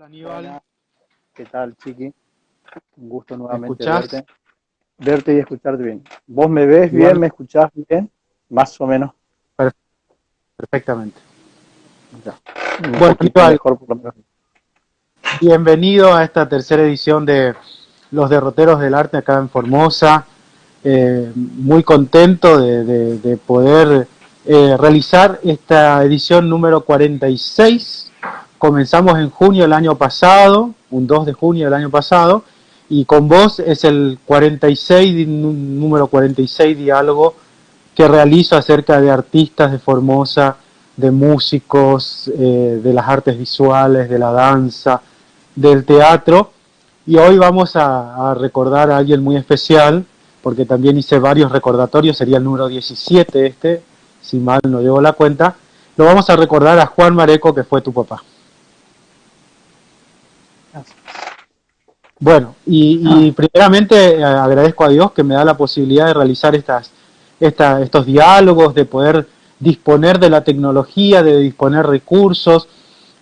Aníbal, Buenas, ¿qué tal, Chiqui? Un gusto ¿me nuevamente escuchás? verte y escucharte bien. ¿Vos me ves bien, Igual, me escuchás bien? Más o menos, per- perfectamente. ya. Un Bueno, poquito Aníbal, mejor por lo menos. bienvenido a esta tercera edición de Los Derroteros del Arte acá en Formosa. Muy contento de poder realizar esta edición número 46. Comenzamos en junio del año pasado, un 2 de junio del año pasado, y con vos es el 46, número 46 diálogo que realizo acerca de artistas de Formosa, de músicos, de las artes visuales, de la danza, del teatro. Y hoy vamos a recordar a alguien muy especial, porque también hice varios recordatorios, sería el número 17 este, si mal no llevo la cuenta. Lo vamos a recordar a Juan Mareco, que fue tu papá. Así Bueno, y primeramente agradezco a Dios que me da la posibilidad de realizar estos diálogos, de poder disponer de la tecnología, de disponer recursos,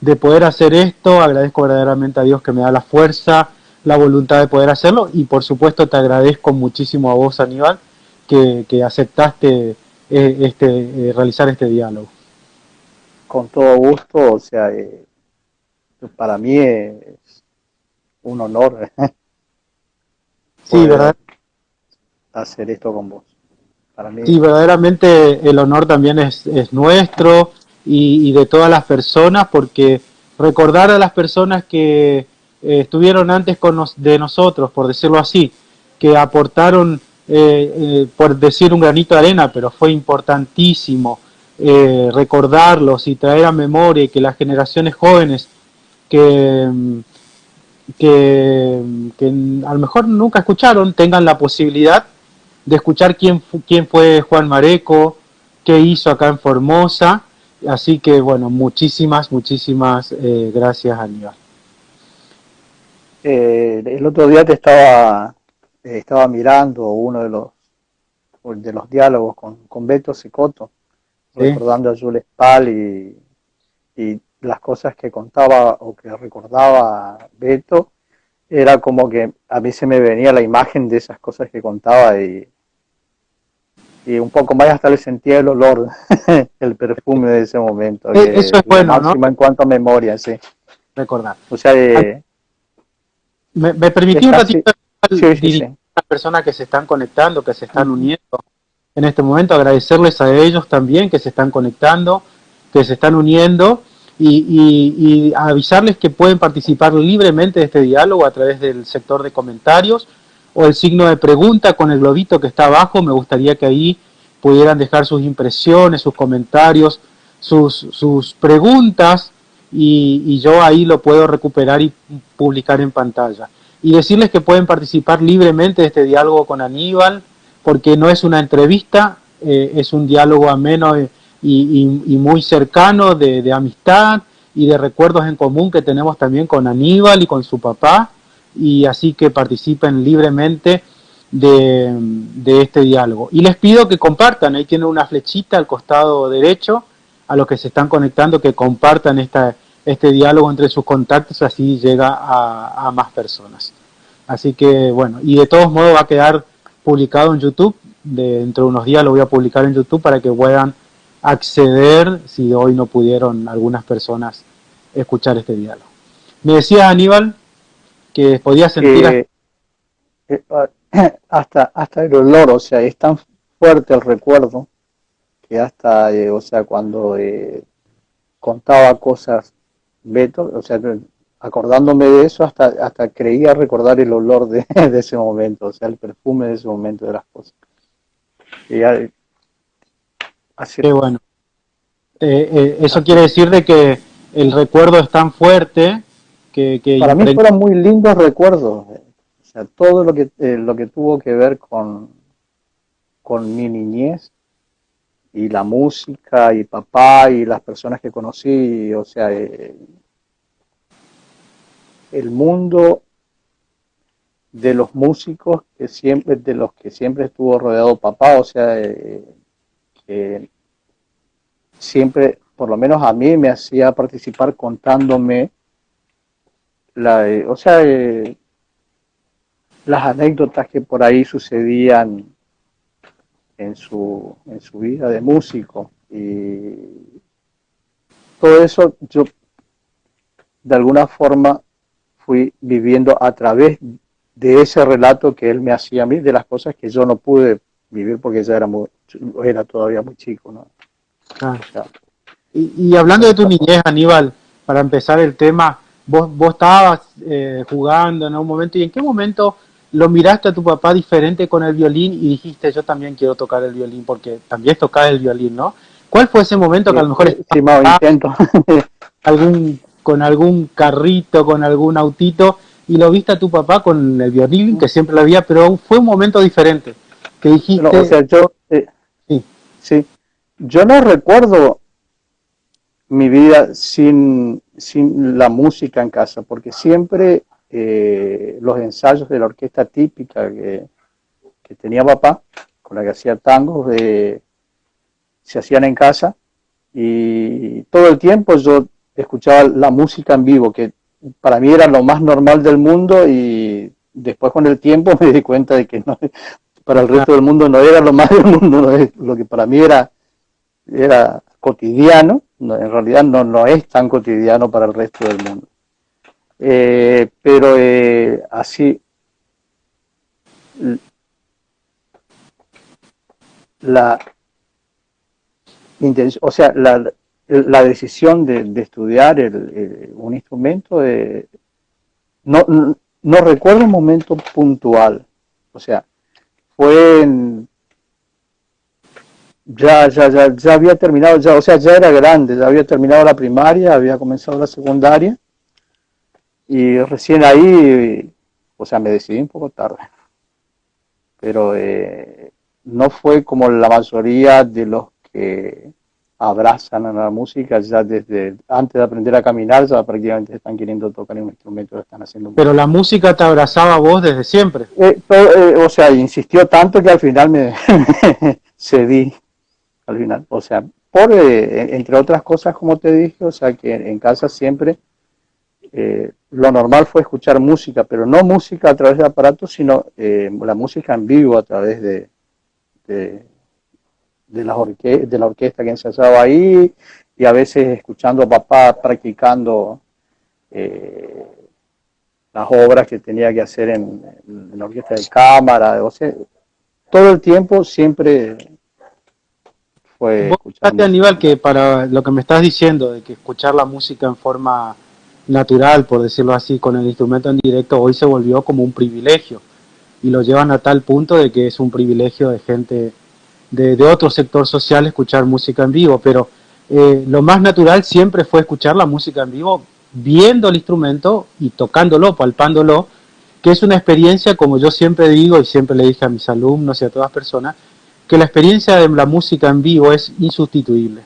de poder hacer esto. Agradezco verdaderamente a Dios que me da la fuerza, la voluntad de poder hacerlo, y por supuesto te agradezco muchísimo a vos, Aníbal, que aceptaste realizar este diálogo. con todo gusto, o sea, para mí es un honor Sí, poder ¿verdad? hacer esto con vos. Para mí, Sí, verdaderamente el honor también es nuestro y de todas las personas, porque recordar a las personas que estuvieron antes de nosotros, por decirlo así, que aportaron, por decir un granito de arena, pero fue importantísimo recordarlos y traer a memoria y que las generaciones jóvenes que, que a lo mejor nunca escucharon tengan la posibilidad de escuchar quién fue Juan Mareco, qué hizo acá en Formosa. Así que, bueno, muchísimas gracias, Aníbal. el otro día estaba mirando uno de los diálogos con Beto Sicoto, ¿Sí? recordando a Jules Pal y las cosas que contaba o que recordaba Beto, era como que a mí se me venía la imagen de esas cosas que contaba y un poco más hasta le sentía el olor, el perfume de ese momento, Eso que es es lo bueno, ¿no? máximo en cuanto a memoria, sí. Recordar. O sea, Me permití es un casi, ratito sí, sí, dirigir sí. a las personas que se están conectando, que se están uniendo en este momento, agradecerles a ellos también que se están conectando, que se están uniendo y avisarles que pueden participar libremente de este diálogo a través del sector de comentarios o el signo de pregunta con el globito que está abajo. Me gustaría que ahí pudieran dejar sus impresiones, sus comentarios, sus preguntas y yo ahí lo puedo recuperar y publicar en pantalla. Y decirles que pueden participar libremente de este diálogo con Aníbal, porque no es una entrevista, es un diálogo ameno y muy cercano de amistad y de recuerdos en común que tenemos también con Aníbal y con su papá, y así que participen libremente de este diálogo. Y les pido que compartan, ahí tienen una flechita al costado derecho, a los que se están conectando, que compartan este diálogo entre sus contactos, así llega a más personas. Así que bueno, y de todos modos va a quedar publicado en YouTube, dentro de unos días lo voy a publicar en YouTube para que puedan acceder si hoy no pudieron algunas personas escuchar este diálogo. Me decía Aníbal que podía sentir Eh, eh, hasta el olor, o sea, es tan fuerte el recuerdo que hasta, o sea, cuando contaba cosas Beto, o sea, acordándome de eso, hasta creía recordar el olor de ese momento, o sea, el perfume de ese momento de las cosas. Y así, que bueno, eso así. quiere decir de que el recuerdo es tan fuerte que Para mí impregna. fueron muy lindos recuerdos, o sea, todo lo que tuvo que ver con mi niñez y la música y papá y las personas que conocí, o sea, el mundo de los músicos de los que siempre estuvo rodeado papá, o sea, que siempre, por lo menos a mí, me hacía participar contándome o sea, las anécdotas que por ahí sucedían en su vida de músico y todo eso yo de alguna forma fui viviendo a través de ese relato que él me hacía a mí, de las cosas que yo no pude vivir porque ya era todavía muy chico, ¿no? Ah. O sea, Y hablando de tu niñez, Aníbal, para empezar el tema, vos estabas jugando en un momento, ¿y en qué momento lo miraste a tu papá diferente con el violín y dijiste, yo también quiero tocar el violín, porque también tocaba el violín, ¿no? ¿Cuál fue ese momento que a lo mejor estimado estabas intento. con algún carrito, con algún autito, y lo viste a tu papá con el violín, que siempre lo había, pero fue un momento diferente, que No, o dijiste, sea, sí, sí, yo no recuerdo mi vida sin la música en casa, porque siempre los ensayos de la orquesta típica que tenía papá, con la que hacía tangos, se hacían en casa y todo el tiempo yo escuchaba la música en vivo, que para mí era lo más normal del mundo y después con el tiempo me di cuenta de que no, para el resto del mundo no era lo más del mundo, no es, lo que para mí era cotidiano, no, en realidad no es tan cotidiano para el resto del mundo. Pero así, la o sea, la decisión de estudiar un instrumento, no recuerdo un momento puntual, o sea, fue ya había terminado, o sea, ya era grande, ya había terminado la primaria, había comenzado la secundaria y recién ahí, o sea, me decidí un poco tarde, pero no fue como la mayoría de los que abrazan a la música ya desde antes de aprender a caminar, ya prácticamente están queriendo tocar un instrumento, están haciendo pero música. la música te abrazaba a vos desde siempre. O sea, insistió tanto que al final me cedí, al final, o sea, entre otras cosas, como te dije, o sea, que en casa siempre lo normal fue escuchar música, pero no música a través de aparatos, sino la música en vivo a través de, de la orquesta que ensayaba ahí y a veces escuchando a papá practicando eh, las obras que tenía que hacer en la orquesta de cámara, o sea, todo el tiempo siempre fue Vos escuchar fíjate, música Aníbal, en que casa. para lo que me estás diciendo, de que escuchar la música en forma natural, por decirlo así, con el instrumento en directo, hoy se volvió como un privilegio. Y lo llevan a tal punto de que es un privilegio de gente de otro sector social escuchar música en vivo. Pero lo más natural siempre fue escuchar la música en vivo, viendo el instrumento y tocándolo, palpándolo, que es una experiencia, como yo siempre digo y siempre le dije a mis alumnos y a todas personas, que la experiencia de la música en vivo es insustituible.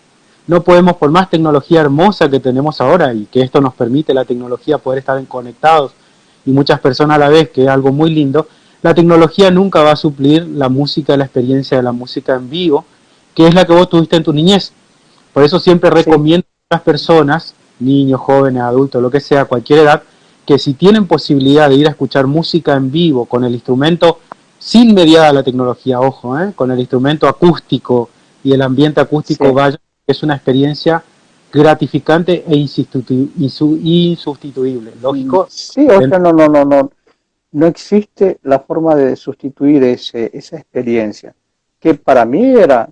No podemos, por más tecnología hermosa que tenemos ahora y que esto nos permite la tecnología poder estar conectados y muchas personas a la vez, que es algo muy lindo, la tecnología nunca va a suplir la música, la experiencia de la música en vivo, que es la que vos tuviste en tu niñez. Por eso siempre Sí, recomiendo a las personas, niños, jóvenes, adultos, lo que sea, cualquier edad, que si tienen posibilidad de ir a escuchar música en vivo con el instrumento sin mediada la tecnología, ojo, con el instrumento acústico y el ambiente acústico, sí. vaya, es una experiencia gratificante e insustituible. Lógico, Sí, o sea, no existe la forma de sustituir esa experiencia, que para mí era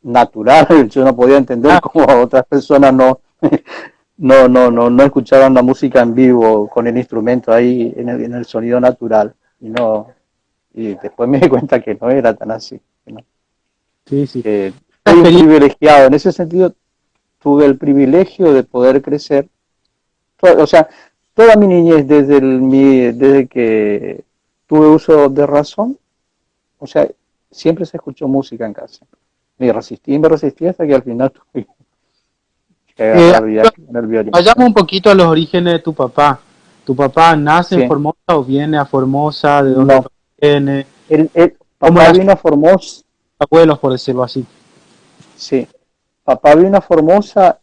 natural, yo no podía entender cómo otras personas no escuchaban la música en vivo con el instrumento ahí en el sonido natural, y después me di cuenta que no era tan así, ¿no? sí, sí. Que La fui un experiencia, privilegiado, en ese sentido tuve el privilegio de poder crecer, o sea, toda mi niñez desde que tuve uso de razón, o sea, siempre se escuchó música en casa. Me resistí hasta que al final tuve que eh, agarrar viaje en el violín. vayamos un poquito a los orígenes de tu papá. ¿Tu papá nace en Sí, Formosa o viene a Formosa? ¿De dónde no. viene? ¿Cómo Papá eran sus vino a Formosa, abuelos, por decirlo así? sí. Papá vino a Formosa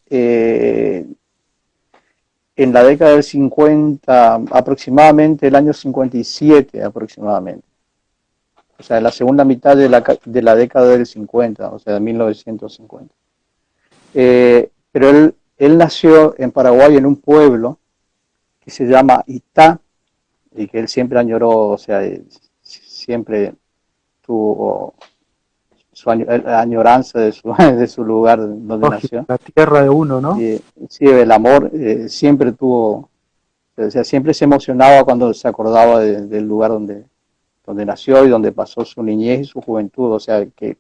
en la década del 50, aproximadamente el año 57 aproximadamente. O sea, en la segunda mitad de la década del 50, o sea, de 1950. Pero él nació en Paraguay en un pueblo que se llama Itá, y que él siempre añoró, o sea, siempre tuvo su añoranza de su lugar donde nació. La tierra de uno, ¿no? Sí, el amor siempre tuvo, o sea, siempre se emocionaba cuando se acordaba del lugar donde nació y donde pasó su niñez y su juventud, o sea, que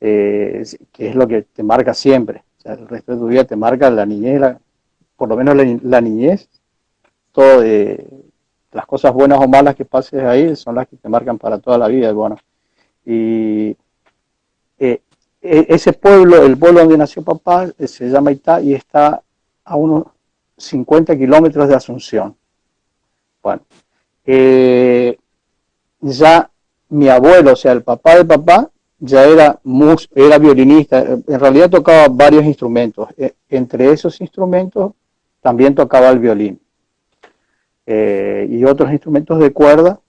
es lo que te marca siempre. O sea, el resto de tu vida te marca la niñez, por lo menos la niñez, todo, las cosas buenas o malas que pases ahí son las que te marcan para toda la vida. Bueno, y ese pueblo, el pueblo donde nació papá, se llama Itá y está a unos 50 kilómetros de Asunción. Bueno, ya mi abuelo, o sea, el papá de papá, ya era violinista, en realidad tocaba varios instrumentos, entre esos instrumentos también tocaba el violín y otros instrumentos de cuerda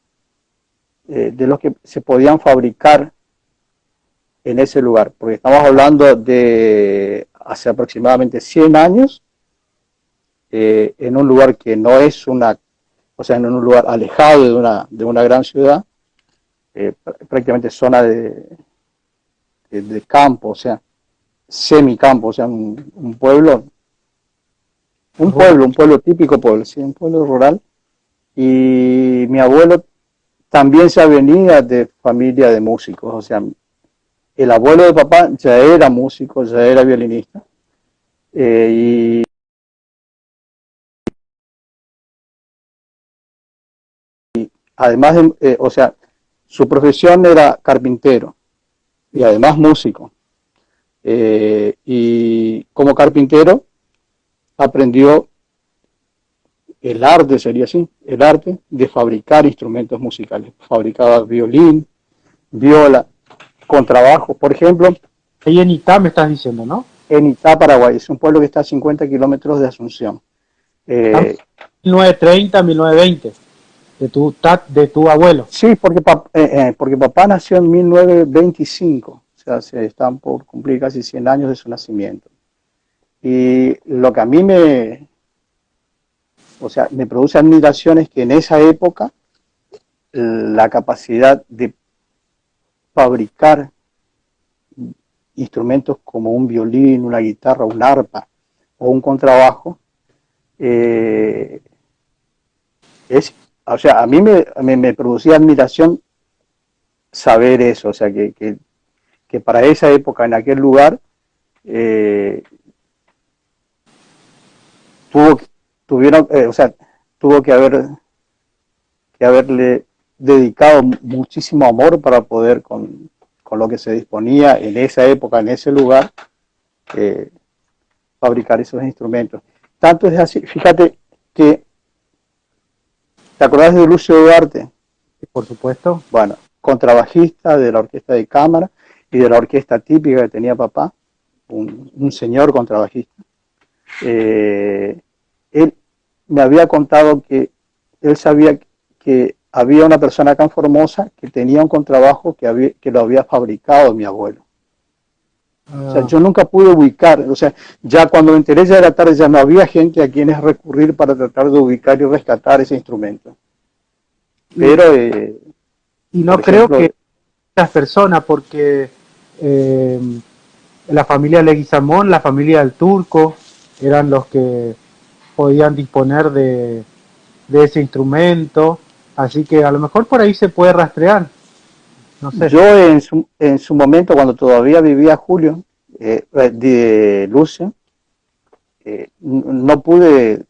de los que se podían fabricar en ese lugar, porque estamos hablando de hace aproximadamente 100 años, en un lugar que no es o sea, en un lugar alejado de una gran ciudad, prácticamente zona de campo, o sea, semicampo, o sea, un pueblo, un pueblo típico pueblo, sí, un pueblo rural. Y mi abuelo también se venía de familia de músicos, o sea, el abuelo de papá ya era músico, ya era violinista, y además o sea, su profesión era carpintero y además músico. Y como carpintero aprendió el arte, sería así, el arte de fabricar instrumentos musicales. Fabricaba violín, viola, contrabajo, por ejemplo. Ahí en Itá me estás diciendo, ¿no? En Itá, Paraguay, es un pueblo que está a 50 kilómetros de Asunción. 1930, 1920, de tu abuelo. Sí, porque papá nació en 1925, o sea, se están por cumplir casi 100 años de su nacimiento. Y lo que a mí o sea, me produce admiración es que en esa época la capacidad de fabricar instrumentos como un violín, una guitarra, un arpa o un contrabajo, o sea, a mí me producía admiración saber eso, o sea, que para esa época, en aquel lugar, o sea, tuvo que haberle dedicado muchísimo amor para poder con lo que se disponía en esa época, en ese lugar, fabricar esos instrumentos. Tanto es así, fíjate que, ¿te acordás de Lucio Duarte? Por supuesto. Bueno, contrabajista de la orquesta de cámara y de la orquesta típica que tenía papá, un señor contrabajista. Él me había contado que él sabía que había una persona acá en Formosa que tenía un contrabajo que lo había fabricado mi abuelo. O sea, yo nunca pude ubicar, o sea, ya cuando me enteré ya de la tarde ya no había gente a quienes recurrir para tratar de ubicar y rescatar ese instrumento. Pero... y no creo que estas personas, porque la familia Leguizamón, la familia del Turco, eran los que podían disponer de ese instrumento, así que a lo mejor por ahí se puede rastrear. No sé. Yo en su momento, cuando todavía vivía Julio, de Lucio, no pude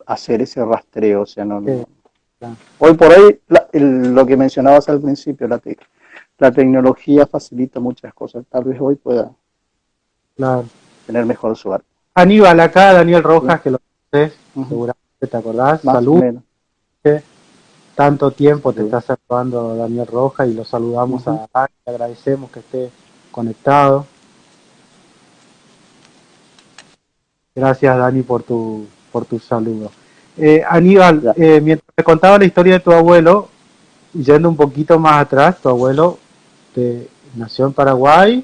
hacer ese rastreo, o sea, no. Hoy por hoy, lo que mencionabas al principio, la tecnología facilita muchas cosas, tal vez hoy pueda tener mejor suerte. Aníbal, acá Daniel Rojas, que lo conoces, seguramente te acordás, saludos. Tanto tiempo te está saludando Daniel Rojas y lo saludamos a Dani, le agradecemos que esté conectado. Gracias Dani por tu por tu saludo. Aníbal, Ya. mientras me contaba la historia de tu abuelo, yendo un poquito más atrás, tu abuelo nació en Paraguay,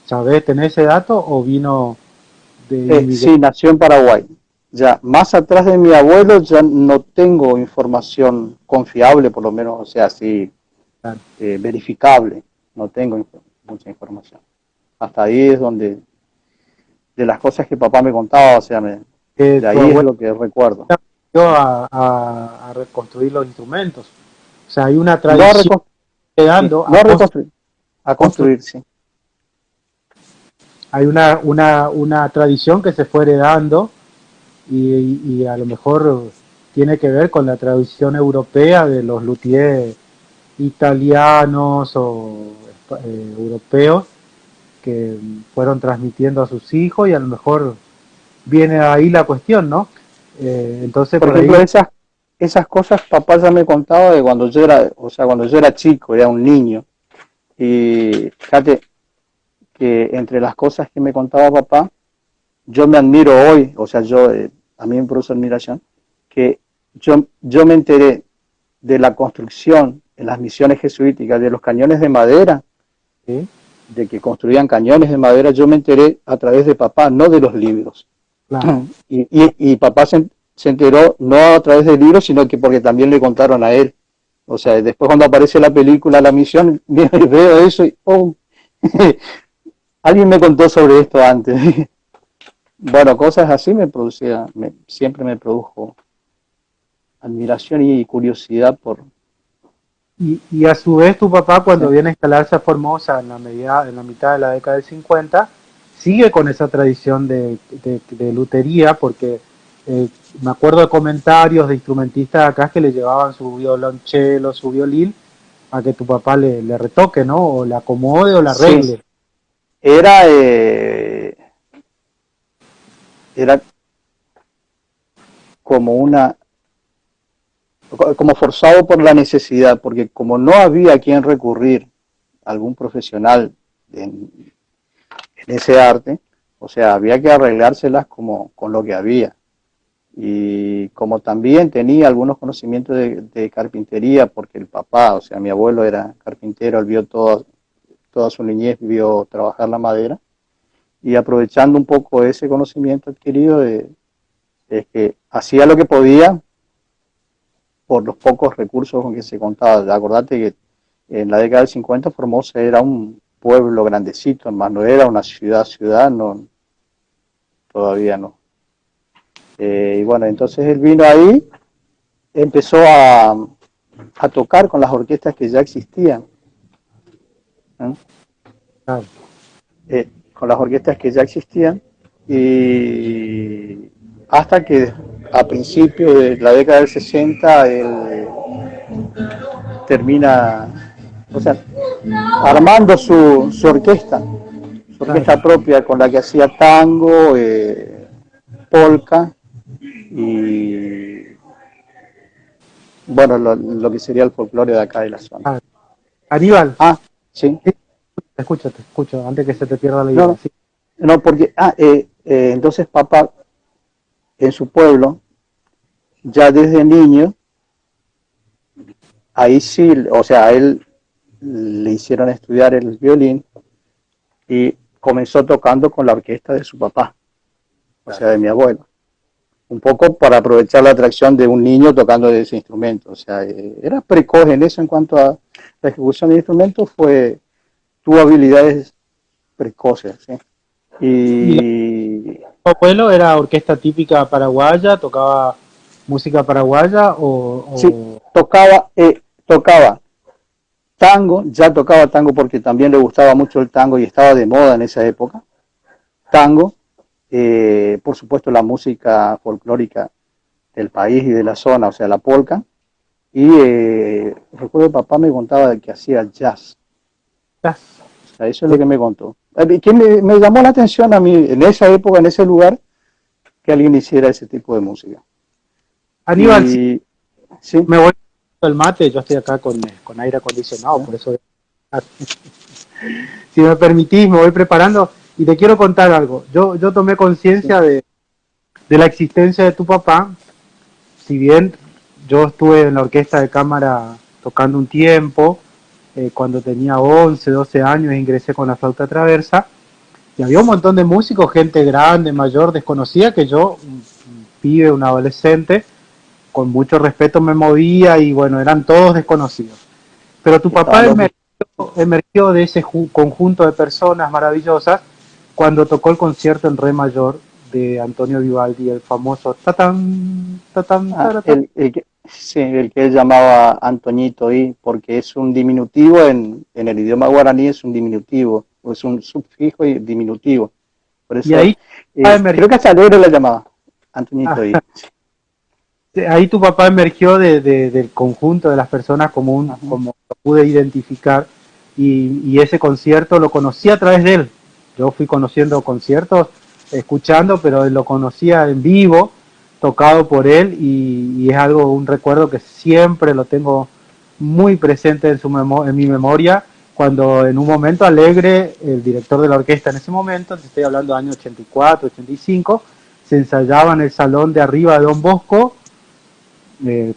¿sabés, tenés ese dato o vino de inmigración? Sí, nació en Paraguay. Ya, más atrás de mi abuelo ya no tengo información confiable, por lo menos, o sea, así verificable. No tengo mucha información. Hasta ahí es donde, de las cosas que papá me contaba, o sea, de Tu ahí es abuelo lo que recuerdo. aprendió a reconstruir los instrumentos. O sea, hay una No a, tradición sí, quedando no a a reconstruir, a construir. construir, sí. Hay una tradición que se fue heredando y a lo mejor tiene que ver con la tradición europea de los luthiers italianos o europeos que fueron transmitiendo a sus hijos y a lo mejor viene ahí la cuestión, ¿no? Entonces Por por ejemplo, ahí, esas cosas papá ya me contaba de cuando yo era, o sea, cuando yo era chico, era un niño. Y fíjate que entre las cosas que me contaba papá, yo me admiro hoy, o sea, a mí me produce admiración, que yo me enteré de la construcción en las misiones jesuíticas de los cañones de madera, ¿sí? de que construían cañones de madera, yo me enteré a través de papá, no de los libros. Claro, Y papá se enteró no a través del libro, sino que porque también le contaron a él. O sea, después cuando aparece la película La Misión, veo eso y, oh, alguien me contó sobre esto antes. Bueno, cosas así siempre me produjo admiración y curiosidad por... y a su vez tu papá cuando viene a instalarse a Formosa en la mitad de la década del 50 sigue con esa tradición de lutería porque eh, me acuerdo de comentarios de instrumentistas acá que le llevaban su violonchelo, su violín a que tu papá le retoque, ¿no? O le acomode o le Sí, arregle. era, era como como forzado por la necesidad, porque como no había a quien recurrir, algún profesional en ese arte, o sea, había que arreglárselas como con lo que había. Y como también tenía algunos conocimientos de carpintería, porque el papá, o sea, mi abuelo era carpintero, él vio toda su niñez, vio trabajar la madera, y aprovechando un poco ese conocimiento adquirido, es que hacía lo que podía por los pocos recursos con que se contaba. Acordate que en la década del 50 Formosa era un pueblo grandecito, más no era una ciudad, no, todavía no. Y bueno, entonces él vino ahí, empezó a tocar con las orquestas que ya existían, ¿eh? Claro. Con las orquestas que ya existían, y hasta que a principios de la década del 60 él termina, o sea, armando su Claro. orquesta propia con la que hacía tango, polka y bueno, lo que sería el folclore de acá de la zona. Claro. Aníbal, Ah, sí, sí, te escucho, antes que se te pierda la idea. no, Sí, no, porque, entonces papá en su pueblo, ya desde niño, ahí sí, o sea, a él le hicieron estudiar el violín y comenzó tocando con la orquesta de su papá, o claro. sea, de mi abuelo. Un poco para aprovechar la atracción de un niño tocando ese instrumento. O sea, era precoz en eso en cuanto a la ejecución de instrumentos, tuvo habilidades precoces. ¿Sí? Y Y tu abuelo era orquesta típica paraguaya, tocaba música paraguaya sí, o tocaba tango, ya tocaba tango porque también le gustaba mucho el tango y estaba de moda en esa época. Tango, por supuesto la música folclórica del país y de la zona, o sea, la polka. Y recuerdo que papá me contaba de que hacía jazz. jazz. O sea, eso es lo que me contó. Que me llamó la atención a mí en esa época, en ese lugar, que alguien hiciera ese tipo de música. Aníbal, si Y sí, me voy el mate, yo estoy acá con aire acondicionado, por eso si me permitís me voy preparando y te quiero contar algo. Yo tomé sí, conciencia de la existencia de tu papá. Si bien yo estuve en la orquesta de cámara tocando un tiempo, cuando tenía 11, 12 años ingresé con la flauta traversa, y había un montón de músicos, gente grande, mayor, desconocida, que yo, un pibe, un adolescente, con mucho respeto me movía y bueno, eran todos desconocidos. Pero tu papá emergió de ese conjunto de personas maravillosas cuando tocó el concierto en re mayor de Antonio Vivaldi, el famoso tatán, tatán, taratán. Sí, el que él llamaba Antoñito ahí, porque es un diminutivo en el idioma guaraní, es un diminutivo, o es un sufijo y diminutivo. Por Y eso, ahí creo que hasta Alegre la llamaba Antoñito ahí. Ahí tu papá emergió del conjunto de las personas como lo pude identificar, y ese concierto lo conocí a través de él. Yo fui conociendo conciertos, escuchando, pero lo conocía en vivo, tocado por él, y es algo, un recuerdo que siempre lo tengo muy presente en mi memoria, cuando en un momento alegre, el director de la orquesta en ese momento, te estoy hablando de años 84, 85, se ensayaba en el salón de arriba de Don Bosco,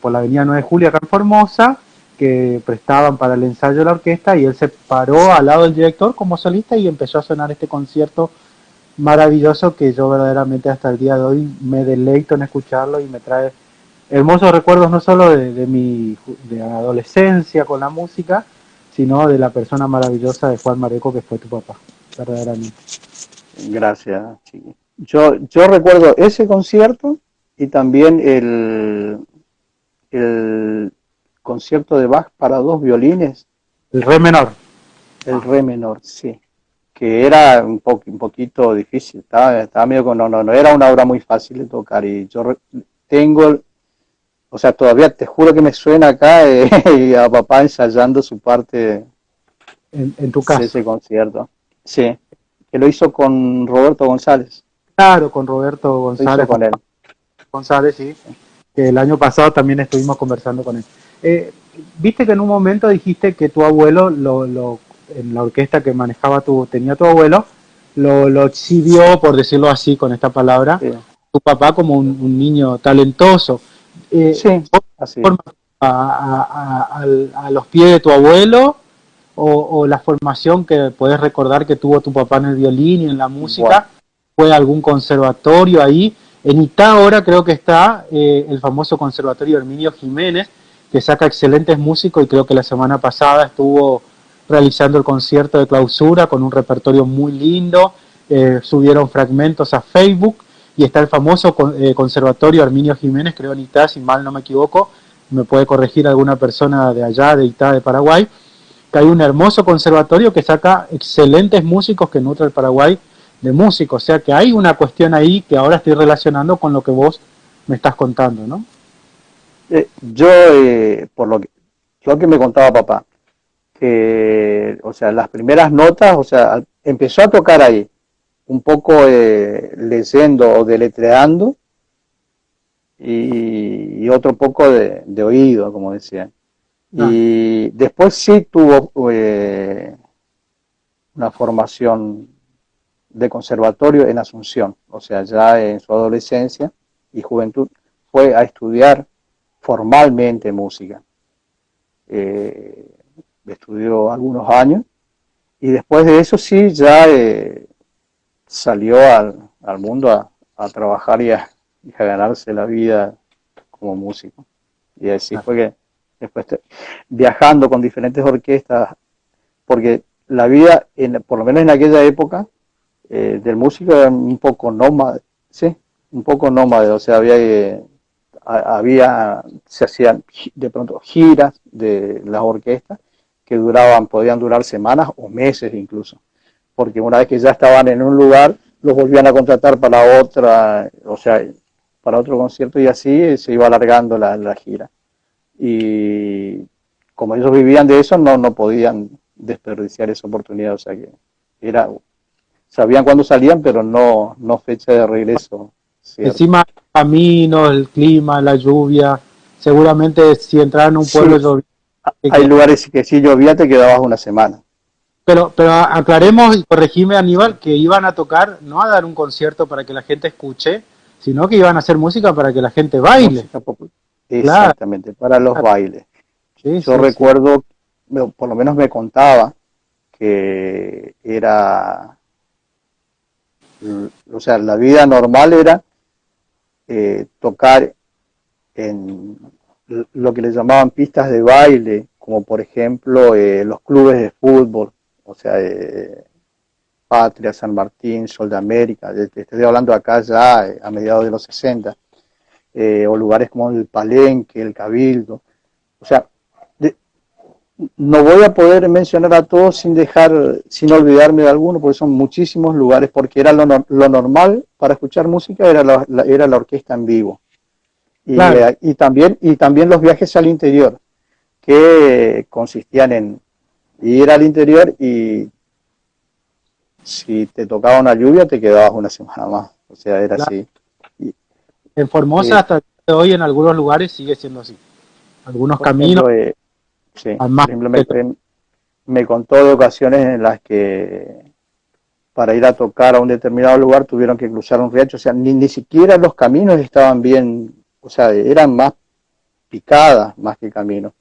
por la avenida 9 de Julio, acá en Formosa, que prestaban para el ensayo de la orquesta, y él se paró al lado del director como solista y empezó a sonar este concierto maravilloso que yo verdaderamente hasta el día de hoy me deleito en escucharlo y me trae hermosos recuerdos, no solo de mi de adolescencia con la música, sino de la persona maravillosa de Juan Mareco, que fue tu papá, verdaderamente. Gracias, Chiqui. Yo recuerdo ese concierto y también el concierto de Bach para dos violines. El re menor. El re menor, sí. Que era un poquito difícil, estaba medio con, no era una obra muy fácil de tocar, y yo tengo, o sea, todavía te juro que me suena acá a papá ensayando su parte En tu caso. de ese concierto. Sí, que lo hizo con Roberto González. Claro, con Roberto Lo hizo González. con él. González, sí, que el año pasado también estuvimos conversando con él. Viste que en un momento dijiste que tu abuelo, en la orquesta que manejaba tenía tu abuelo, lo exhibió, por decirlo así, con esta palabra, Sí, tu papá como un niño talentoso. sí, así es. A los pies de tu abuelo, o la formación que podés recordar que tuvo tu papá en el violín y en la Bueno, música, fue algún conservatorio ahí? En Itá ahora creo que está el famoso conservatorio Herminio Jiménez, que saca excelentes músicos, y creo que la semana pasada estuvo realizando el concierto de clausura con un repertorio muy lindo. Subieron fragmentos a Facebook, y está el famoso conservatorio Herminio Jiménez, creo en Itá, si mal no me equivoco, me puede corregir alguna persona de allá, de Itá, de Paraguay, que hay un hermoso conservatorio que saca excelentes músicos que nutre el Paraguay de músicos. O sea que hay una cuestión ahí que ahora estoy relacionando con lo que vos me estás contando, ¿no? yo, por lo que me contaba papá, que, o sea, las primeras notas, o sea, empezó a tocar ahí, un poco leyendo o deletreando, y otro poco de oído, como decían. Ah, Y después sí tuvo una formación de conservatorio en Asunción, o sea, ya en su adolescencia y juventud fue a estudiar formalmente música. Eh, Estudió algunos años y después de eso sí ya salió al mundo a trabajar y a ganarse la vida como músico. Y así ah, fue que después viajando con diferentes orquestas, porque la vida, por lo menos en aquella época, del músico era un poco nómade, ¿sí? Un poco nómade, o sea, se hacían de pronto giras de las orquestas que podían durar semanas o meses incluso, porque una vez que ya estaban en un lugar, los volvían a contratar para otra, o sea, para otro concierto, y así se iba alargando la gira. Y como ellos vivían de eso, no podían desperdiciar esa oportunidad, o sea que era, sabían cuándo salían, pero no fecha de regreso, ¿cierto? encima el camino, el clima, la lluvia, seguramente si entraran a un pueblo Sí, lloviendo. hay lugares que si llovía te quedabas una semana. Pero aclaremos y corregime, Aníbal, que iban a tocar, no a dar un concierto para que la gente escuche, sino que iban a hacer música para que la gente baile. Exactamente, claro, para los bailes. Sí, Yo recuerdo, por lo menos me contaba, que era, o sea, la vida normal era tocar en lo que le llamaban pistas de baile, como por ejemplo los clubes de fútbol, o sea, Patria, San Martín, Sol de América, estoy hablando acá ya a mediados de los 60, o lugares como el Palenque, el Cabildo, o sea, no voy a poder mencionar a todos sin olvidarme de alguno, porque son muchísimos lugares, porque era lo normal para escuchar música, era la orquesta en vivo. Y, claro. y también los viajes al interior, que consistían en ir al interior y si te tocaba una lluvia te quedabas una semana más. O sea, era claro. Así. En Formosa hasta hoy en algunos lugares sigue siendo así. Algunos caminos. Ejemplo, sí, por ejemplo, me contó de ocasiones en las que para ir a tocar a un determinado lugar tuvieron que cruzar un riacho. O sea, ni siquiera los caminos estaban bien, o sea, eran más picadas más que caminos.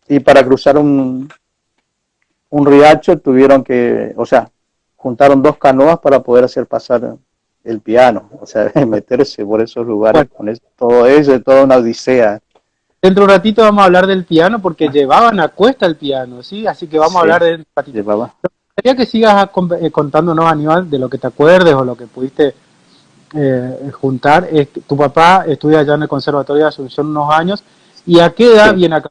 Y para cruzar un riacho tuvieron que, o sea, juntaron 2 canoas para poder hacer pasar el piano, o sea, meterse por esos lugares, con eso, todo eso, toda una odisea. Dentro de un ratito vamos a hablar del piano, porque llevaban a cuesta el piano, ¿sí? Así que vamos a hablar del ratito. Llevaba. Quería que sigas contándonos, Aníbal, de lo que te acuerdes o lo que pudiste juntar. Tu papá estudia allá en el Conservatorio de Asunción unos años, ¿y a qué edad viene acá?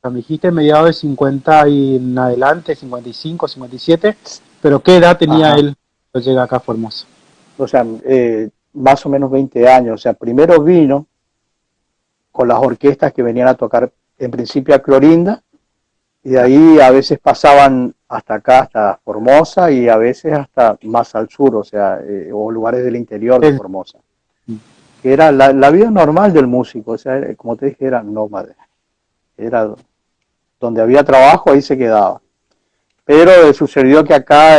Me dijiste mediados de 50 y en adelante, 55, 57, pero ¿qué edad tenía él cuando llega acá a Formosa? O sea, más o menos 20 años. O sea, primero vino con las orquestas que venían a tocar en principio a Clorinda, y de ahí a veces pasaban hasta acá, hasta Formosa, y a veces hasta más al sur, o sea, o lugares del interior de Formosa. Que era la vida normal del músico, o sea, como te dije, era nómade. Era donde había trabajo, ahí se quedaba. Pero sucedió que acá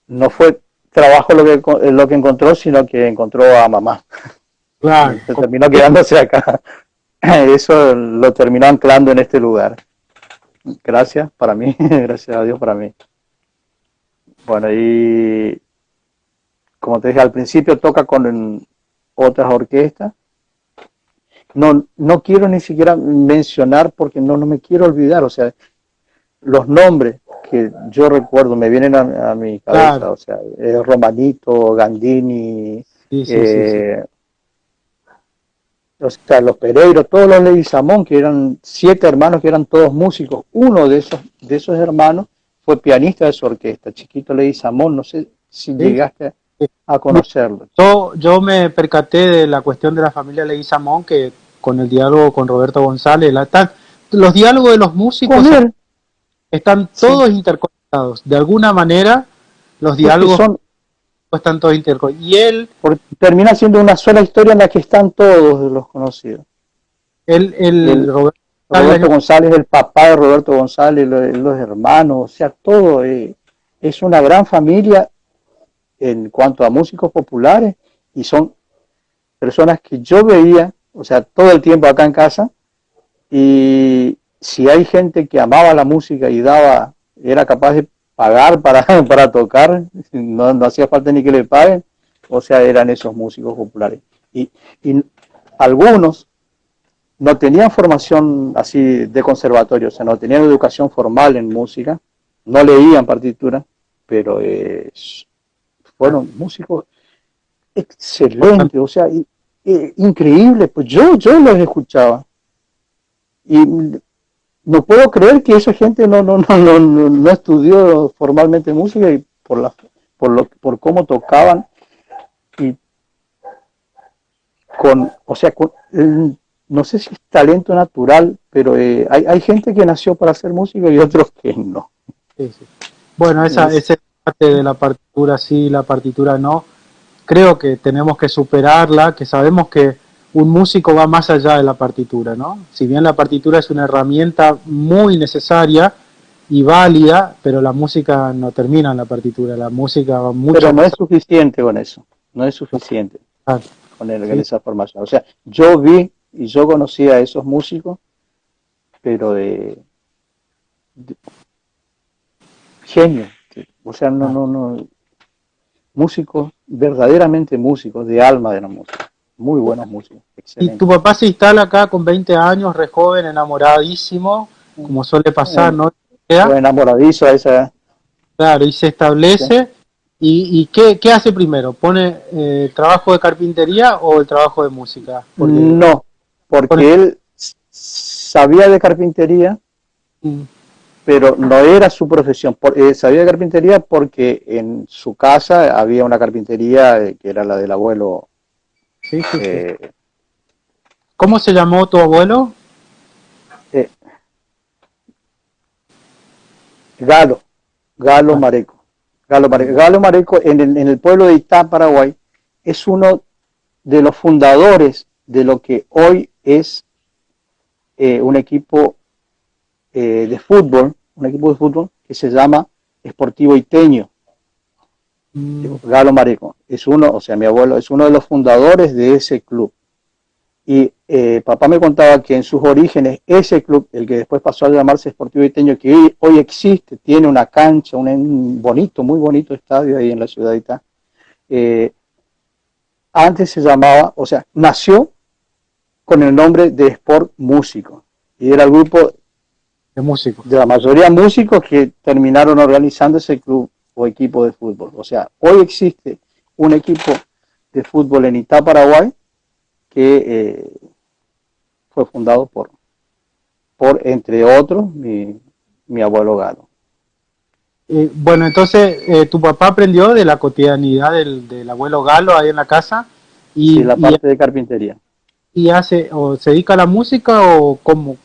no fue trabajo lo que encontró, sino que encontró a mamá. Claro. Se terminó quedándose acá. Eso lo terminó anclando en este lugar. Gracias para mí, gracias a Dios para mí. Bueno, y como te dije al principio, toca con otras orquestas. No quiero ni siquiera mencionar porque no me quiero olvidar, o sea, los nombres que yo recuerdo me vienen a mi cabeza, claro. O sea, Romanito, Gandini, sí. O sea, los Pereiros, todos los Leguizamón, que eran 7 hermanos que eran todos músicos. Uno de esos hermanos fue pianista de su orquesta, Chiquito Leguizamón, no sé si llegaste a conocerlo. Yo me percaté de la cuestión de la familia Leguizamón, que con el diálogo con Roberto González, los diálogos de los músicos están todos interconectados. De alguna manera, los diálogos están todos interconectados. Y él termina siendo una sola historia en la que están todos los conocidos. Roberto González, el papá de Roberto González, los hermanos, o sea, todo es una gran familia en cuanto a músicos populares, y son personas que yo veía, o sea, todo el tiempo acá en casa, y si hay gente que amaba la música y era capaz de pagar para tocar, no hacía falta ni que le paguen, o sea, eran esos músicos populares. Y algunos no tenían formación así de conservatorio, o sea, no tenían educación formal en música, no leían partitura, pero fueron músicos excelentes, o sea, increíbles, pues yo los escuchaba. Y no puedo creer que esa gente no estudió formalmente música, y por cómo tocaban, y no sé si es talento natural, pero hay gente que nació para hacer música y otros que no. Sí. Bueno, esa parte de la partitura sí, la partitura no. Creo que tenemos que superarla, que sabemos que un músico va más allá de la partitura, ¿no? Si bien la partitura es una herramienta muy necesaria y válida, pero la música no termina en la partitura, la música va mucho. Pero no es suficiente con eso. no es suficiente Ah, con sí. esa formación. O sea, yo vi y yo conocí a esos músicos, pero de genio. O sea, Ah. músicos, verdaderamente músicos, de alma de la música. Muy buenos músicos, Y tu excelente. papá se instala acá con 20 años, re joven, enamoradísimo, como suele pasar, ¿no? O enamoradizo a esa. Claro, y se ¿Sí? establece. ¿Y qué hace primero? ¿Pone trabajo de carpintería o el trabajo de música? Porque No, pone... porque él sabía de carpintería, Mm, pero no era su profesión. Sabía de carpintería porque en su casa había una carpintería que era la del abuelo sí, sí, sí. eh, ¿Cómo se llamó tu abuelo? eh, Galo, Galo Ah, Mareco. Galo Mareco, Galo. Galo Mareco en el pueblo de Itá, Paraguay, es uno de los fundadores de lo que hoy es un equipo un equipo de fútbol que se llama Sportivo Iteño. Mm, Galo Mareco es uno, o sea, mi abuelo es uno de los fundadores de ese club. Y papá me contaba que en sus orígenes ese club, el que después pasó a llamarse Sportivo Iteño, que hoy existe, tiene una cancha, un bonito, muy bonito estadio ahí en la ciudad de Itá, eh, antes se llamaba, o sea, nació con el nombre de Sport Músico. Y era el grupo de de músicos. la mayoría músicos que terminaron organizando ese club o equipo de fútbol. O sea, hoy existe un equipo de fútbol en Itá, Paraguay, que fue fundado entre otros, mi abuelo Galo. Bueno, entonces tu papá aprendió de la cotidianidad del abuelo Galo ahí en la casa Sí, y, la y, parte de carpintería. y hace, o se dedica a la música o como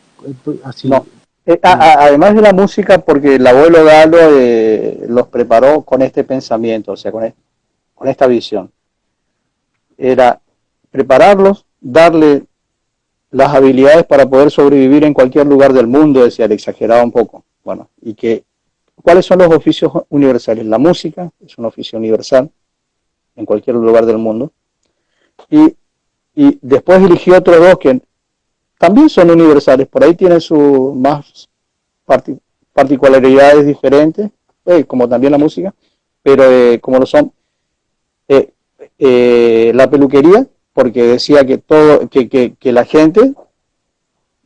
así. No. Además de la música, porque el abuelo Galo los preparó con este pensamiento, o sea, con esta visión. Era prepararlos, darle las habilidades para poder sobrevivir en cualquier lugar del mundo, decía, le exageraba un poco. Bueno, ¿cuáles son los oficios universales? La música es un oficio universal en cualquier lugar del mundo. Y, y después eligió otros dos que también son universales, por ahí tienen sus más particularidades diferentes, como también la música, pero como lo son eh, la peluquería, porque decía que la gente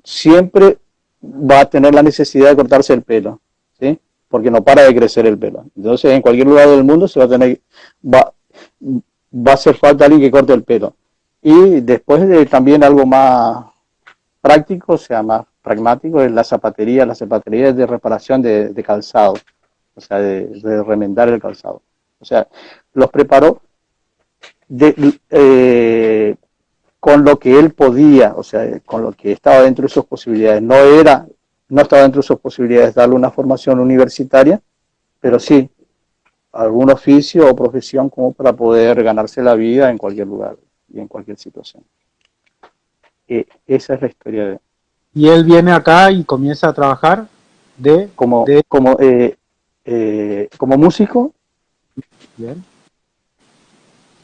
siempre va a tener la necesidad de cortarse el pelo, ¿sí? Porque no para de crecer el pelo. Entonces, en cualquier lugar del mundo se va a tener, va, va a hacer falta alguien que corte el pelo. Y después también algo más práctico, o sea, más pragmático, es la zapatería es de reparación de calzado, o sea, de remendar el calzado. O sea, los preparó de, con lo que él podía, o sea, con lo que estaba dentro de sus posibilidades. No estaba dentro de sus posibilidades darle una formación universitaria, pero sí algún oficio o profesión como para poder ganarse la vida en cualquier lugar y en cualquier situación. Esa es la historia de Y él viene acá y comienza a trabajar de, como, de como, como músico, bien.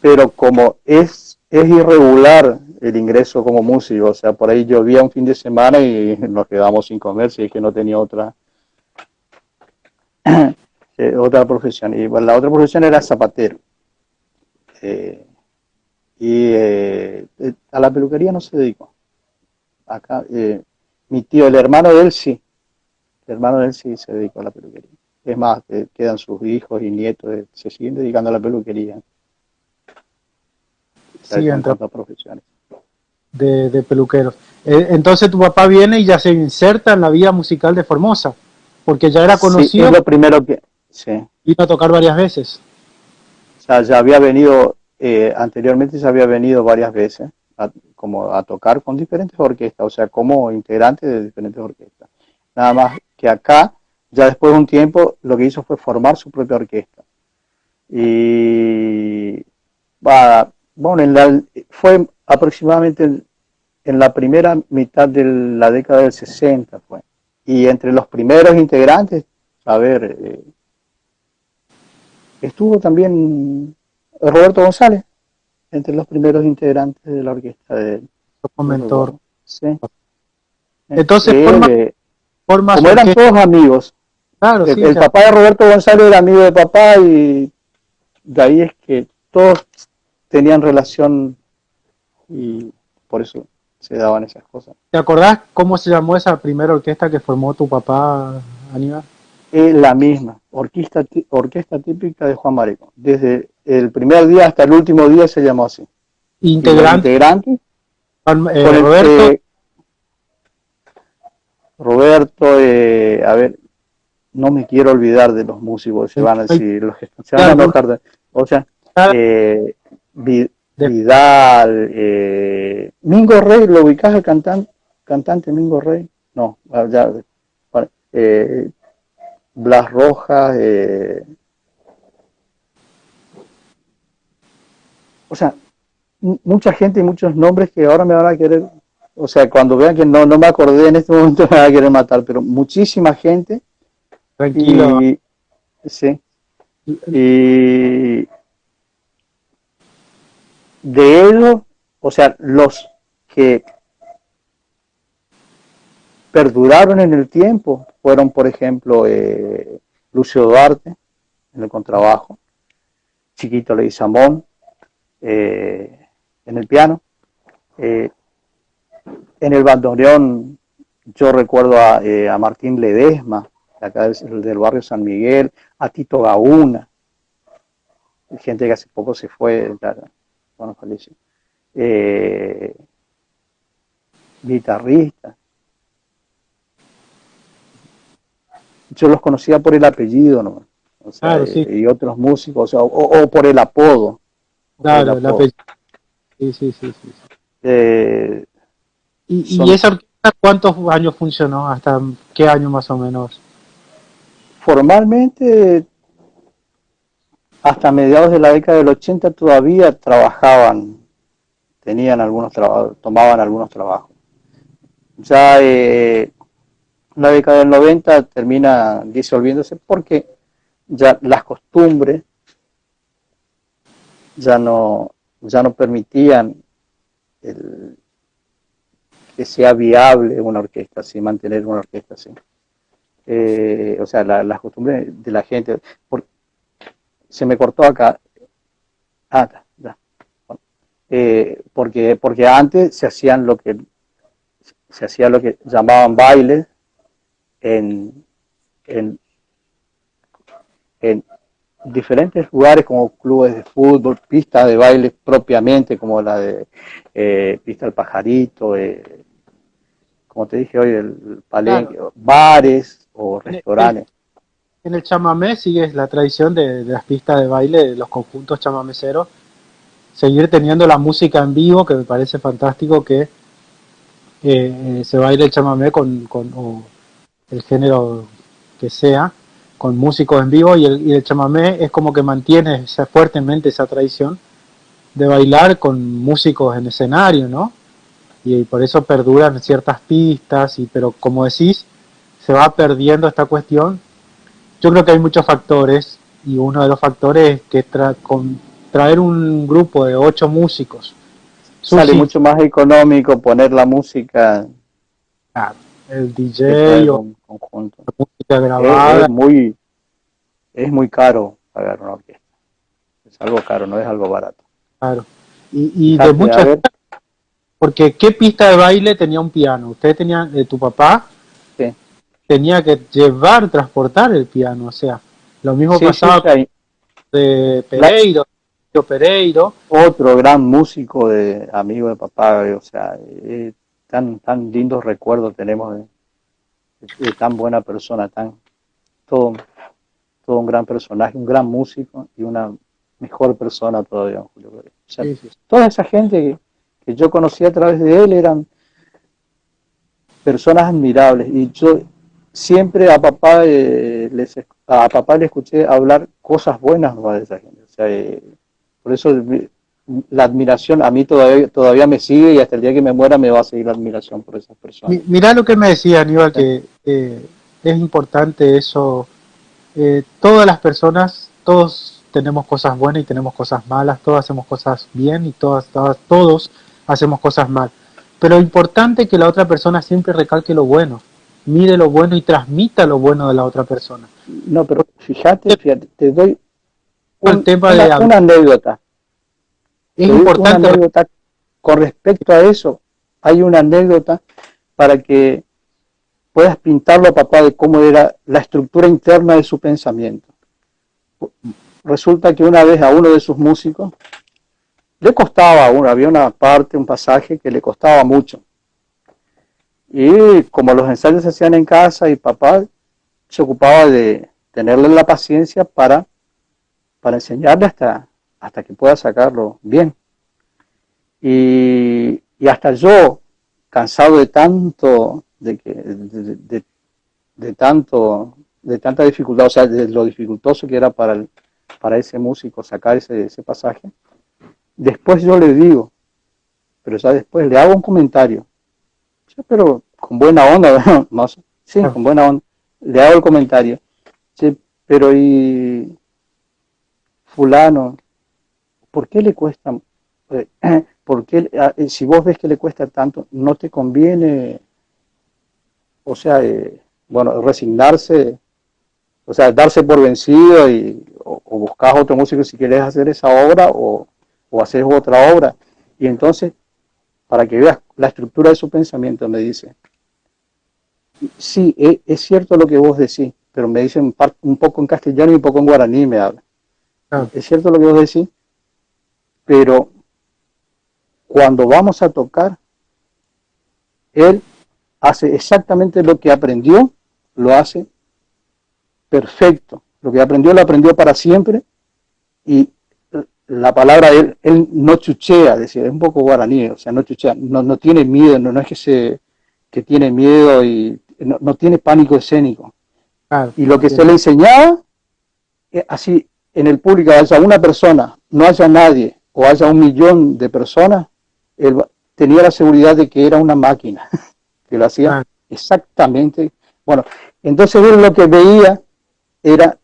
pero como es irregular el ingreso como músico, o sea, por ahí llovía un fin de semana y nos quedamos sin comer si es que no tenía otra profesión. Y bueno, la otra profesión era zapatero. Eh, a la peluquería no se dedicó. Acá, mi tío, el hermano de él sí, el hermano de él sí se dedicó a la peluquería. Es más, quedan sus hijos y nietos, se siguen dedicando a la peluquería. O sea, Sí, eso en entra cuanto a profesiones. de peluqueros. Entonces tu papá viene y ya se inserta en la vida musical de Formosa, porque ya era Sí, es conocido lo primero que, sí. O y vino a tocar varias veces. sea, ya había venido, anteriormente ya había venido varias veces como a tocar con diferentes orquestas, o sea, como integrante de diferentes orquestas. Nada más que acá, ya después de un tiempo, lo que hizo fue formar su propia orquesta. Y bueno, fue aproximadamente en la primera mitad de la década del 60 fue. Y entre los primeros integrantes, a ver, estuvo también Roberto González. entre los primeros integrantes de la orquesta de él. como Yo mentor. recuerdo. Sí. Entonces Él, forma como su eran orquesta. todos amigos, Claro, sí, el papá de Roberto González era amigo de papá y de ahí es que todos tenían relación y por eso se daban esas cosas. ¿te acordás cómo se llamó esa primera orquesta que formó tu papá, Aníbal? Es la misma, orquesta típica de Juan Mareco. Desde el primer día hasta el último día se llamó así. Y los Integrante, integrantes, Roberto. Roberto, a ver, no me quiero olvidar de los músicos, se van a decir, los que se van a enojar. O sea, Vidal, Mingo Rey, ¿lo ubicás el cantante Mingo Rey? No, ya, Blas Rojas, o sea, mucha gente y muchos nombres que ahora me van a querer, o sea, cuando vean que no me acordé en este momento me van a querer matar, pero muchísima gente. Tranquilo. Y, sí, y de ellos, o sea, los que perduraron en el tiempo fueron, por ejemplo, Lucio Duarte en el contrabajo, Chiquito Leguizamón en el piano, en el bandoneón yo recuerdo a Martín Ledesma, de acá del barrio San Miguel, a Tito Gauna, gente que hace poco se fue, bueno, falleció, guitarrista. Yo los conocía por el apellido, ¿no? O sea, Claro, sí. y otros músicos, o por el apodo. Claro, la apellido. Sí, sí, sí, sí. ¿Y esa orquesta cuántos años funcionó? ¿Hasta qué año más o menos? Formalmente, hasta mediados de la década del 80 todavía trabajaban, tenían algunos trabajos, tomaban algunos trabajos. Ya la década del 90 termina disolviéndose porque ya las costumbres ya no permitían que sea viable una orquesta así, mantener una orquesta así. O sea, las costumbres de la gente. Se me cortó acá. Ya. Porque antes se hacía lo que llamaban bailes en diferentes lugares como clubes de fútbol, pistas de baile propiamente como la de Pista del Pajarito, como te dije hoy, el Palenque, claro, bares o restaurantes. En el chamamé sigue la tradición de las pistas de baile, de los conjuntos chamameceros, seguir teniendo la música en vivo, que me parece fantástico que se baile el chamamé o el género que sea, con músicos en vivo, y el chamamé es como que mantiene fuertemente esa tradición de bailar con músicos en escenario, ¿no? Y por eso perduran ciertas pistas, pero como decís, se va perdiendo esta cuestión. Yo creo que hay muchos factores, y uno de los factores es que traer un grupo de 8 músicos sale mucho más económico poner la música, el DJ o conjunto. la música grabada. Es muy caro pagar una orquesta. Es algo caro, no es algo barato. Claro. Y de muchas, porque ¿qué pista de baile tenía un piano? Usted tenía, tu papá sí, tenía que transportar el piano, o sea, lo mismo pasaba con de Pereiro, Pereiro. Otro gran músico, amigo de papá, o sea, tan lindos recuerdos tenemos de tan buena persona, todo un gran personaje, un gran músico y una mejor persona todavía, Julio. O sea, sí. Toda esa gente que yo conocí a través de él eran personas admirables y yo siempre a papá le escuché hablar cosas buenas de esa gente. O sea, por eso la admiración a mí todavía me sigue y hasta el día que me muera me va a seguir la admiración por esas personas. Mirá lo que me decía Aníbal, sí, que es importante eso. Todas las personas, todos tenemos cosas buenas y tenemos cosas malas, todos hacemos cosas bien y todos hacemos cosas mal. Pero lo importante es que la otra persona siempre recalque lo bueno, mire lo bueno y transmita lo bueno de la otra persona. No, pero fíjate, te doy El tema de una anécdota. es Te doy una importante. anécdota con respecto a eso. Hay una anécdota para que puedas pintarlo, papá, de cómo era la estructura interna de su pensamiento. Resulta que una vez a uno de sus músicos le costaba, había una parte, un pasaje que le costaba mucho. Y como los ensayos se hacían en casa y papá se ocupaba de tenerle la paciencia para enseñarle hasta que pueda sacarlo bien. Y hasta yo, cansado de tanto, de tanta dificultad, o sea, de lo dificultoso que era para ese músico sacar ese pasaje, después yo le digo, pero ya después le hago un comentario, sí, pero con buena onda, ¿no? Sí, con buena onda, le hago el comentario, sí, pero y fulano, ¿por qué le cuesta? ¿Por qué, si vos ves que le cuesta tanto, no te conviene, o sea, bueno, resignarse, o sea, darse por vencido o buscas otro músico si quieres hacer esa obra o hacer otra obra? Y entonces, para que veas la estructura de su pensamiento, me dice, sí, es cierto lo que vos decís, pero me dice un poco en castellano y un poco en guaraní me habla. Es cierto lo que vos decís, pero cuando vamos a tocar, él hace exactamente lo que aprendió, lo hace perfecto. Lo que aprendió, lo aprendió para siempre, y la palabra él no chuchea, es decir, es un poco guaraní, o sea, no chuchea, no tiene miedo, no es que tiene miedo y no tiene pánico escénico. Claro, y lo que se le enseñaba, así en el público haya una persona, no haya nadie, o haya 1 millón de personas, él tenía la seguridad de que era una máquina, que lo hacía exactamente. Bueno, entonces él lo que veía era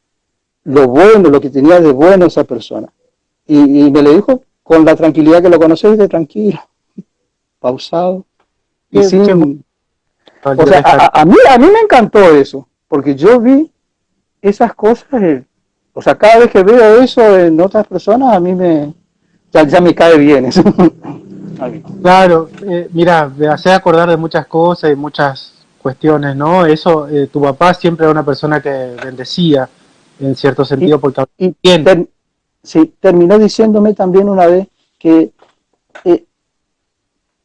lo bueno, lo que tenía de bueno esa persona. Y me lo dijo con la tranquilidad que lo conocéis, de tranquilo, pausado. Y sin, o sea, a mí me encantó eso, porque yo vi esas cosas, o sea, cada vez que veo eso en otras personas, a mí ya me cae bien eso. Claro, mira, me hace acordar de muchas cosas y muchas cuestiones, ¿no? Eso, tu papá siempre era una persona que bendecía, en cierto sentido, porque bien. Sí, terminó diciéndome también una vez que